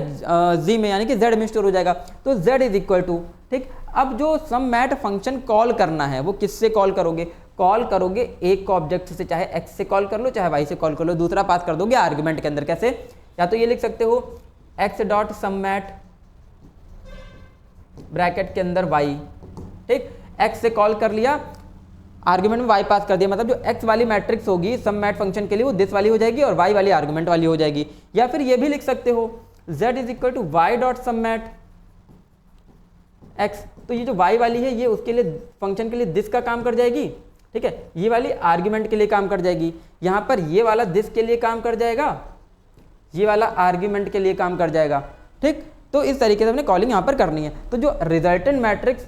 z में, यानी कि z में स्टोर हो जाएगा। तो z इज इक्वल टू, ठीक, अब जो सम मैट फंक्शन कॉल करना है वो किससे कॉल करोगे, कॉल करोगे एक ऑब्जेक्ट से, चाहे x से कॉल कर लो चाहे y से कॉल कर लो, दूसरा पास कर दोगे आर्गुमेंट के अंदर। कैसे, या तो ये लिख सकते हो x dot sum mat bracket के अंदर y। ठीक, x से कॉल कर लिया, आर्गुमेंट में y पास कर दिया, मतलब जो x वाली मैट्रिक्स होगी सम मैट फंक्शन के लिए वो दिस वाली हो जाएगी और y वाली आर्गुमेंट वाली हो जाएगी। या फिर ये भी लिख सकते हो z is equal to y dot sum mat x। तो ये जो y वाली है ये उसके लिए फंक्शन के लिए दिस का काम कर जाएगी। ठीक है, ये वाली आर्ग्यूमेंट के लिए काम कर जाएगी, यहाँ पर ये वाला दिस के लिए काम कर जाएगा, ये वाला आर्ग्यूमेंट के लिए काम कर जाएगा। ठीक, तो इस तरीके से हमने कॉलिंग यहाँ पर करनी है। तो जो रिजल्टेंट मैट्रिक्स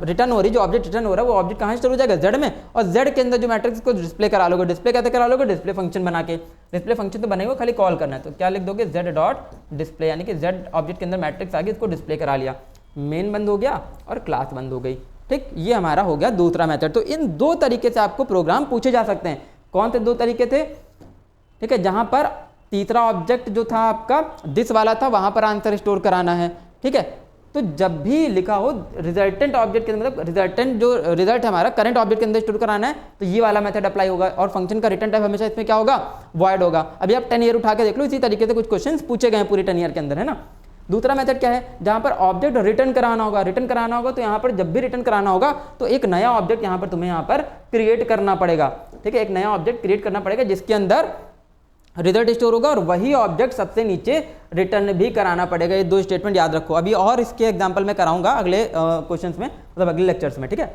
रिटर्न हो रही, जो ऑब्जेक्ट रिटर्न हो रहा है वो ऑब्जेक्ट कहाँ स्टोर हो जाएगा, z में, और z के अंदर जो मैट्रिक्स को डिस्प्ले करा लोगे, डिस्प्ले कैसे करा लोगे, डिस्प्ले फंक्शन बना के। डिस्प्ले फंक्शन तो बने हुए, खाली कॉल करना है। तो क्या लिख दोगे, z डॉट डिस्प्ले, यानी कि z ऑब्जेक्ट के अंदर मैट्रिक्स आ गई, इसको डिस्प्ले करा लिया, मेन बंद हो गया और क्लास बंद हो गई। ठीक, ये हमारा हो गया दूसरा मेथड। तो इन 2 तरीके से आपको प्रोग्राम पूछे जा सकते हैं। कौन से 2 तरीके थे, ठीक है, जहाँ पर तीसरा ऑब्जेक्ट जो था आपका दिस वाला था, वहां पर आंसर स्टोर कराना है, ठीक है। तो जब भी लिखा हो रिजल्टेंट ऑब्जेक्ट के अंदर, मतलब रिजल्टेंट जो रिजल्ट है हमारा करंट ऑब्जेक्ट के अंदर स्टोर कराना है, तो ये वाला मेथड अप्लाई होगा। और फंक्शन का रिटर्न टाइप हमेशा इसमें क्या होगा, वॉइड होगा। अभी आप 10 ईयर उठा के देख लो, इसी तरीके से कुछ क्वेश्चंस पूछे गए हैं पूरी 10 ईयर के अंदर, है ना। दूसरा मेथड क्या है, जहां पर ऑब्जेक्ट रिटर्न कराना होगा, तो यहाँ पर जब भी रिटर्न कराना होगा तो एक नया ऑब्जेक्ट यहाँ पर तुम्हें यहाँ पर क्रिएट करना पड़ेगा, ठीक है। एक नया ऑब्जेक्ट क्रिएट करना पड़ेगा जिसके अंदर रिजल्ट स्टोर होगा और वही ऑब्जेक्ट सबसे नीचे रिटर्न भी कराना पड़ेगा। ये 2 स्टेटमेंट याद रखो। अभी और इसके एग्जांपल में कराऊंगा अगले क्वेश्चंस में, मतलब अगले लेक्चर्स में, ठीक है।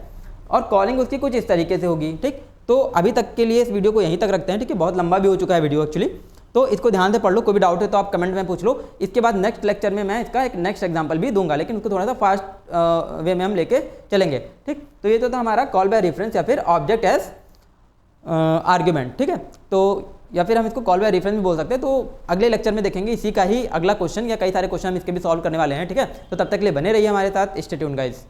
और कॉलिंग उसकी कुछ इस तरीके से होगी, ठीक। तो अभी तक के लिए इस वीडियो को यहीं तक रखते हैं, ठीक है। बहुत लंबा भी हो चुका है वीडियो एक्चुअली, तो इसको ध्यान से पढ़ लो। कोई भी डाउट है तो आप कमेंट में पूछ लो। इसके बाद नेक्स्ट लेक्चर में मैं इसका एक नेक्स्ट एग्जाम्पल भी दूंगा, लेकिन उसको थोड़ा सा फास्ट वे में हम लेके चलेंगे, ठीक। तो ये तो था हमारा कॉल बाय रेफरेंस या फिर ऑब्जेक्ट एज आर्ग्यूमेंट, ठीक है। तो या फिर हम इसको कॉल बाय रेफरेंस भी बोल सकते हैं। तो अगले लेक्चर में देखेंगे इसी का ही अगला क्वेश्चन, या कई सारे क्वेश्चन हम इसके भी सॉल्व करने वाले हैं, ठीक है। तो तब तक के लिए बने रहिए हमारे साथ, स्टे ट्यून्ड गाइस।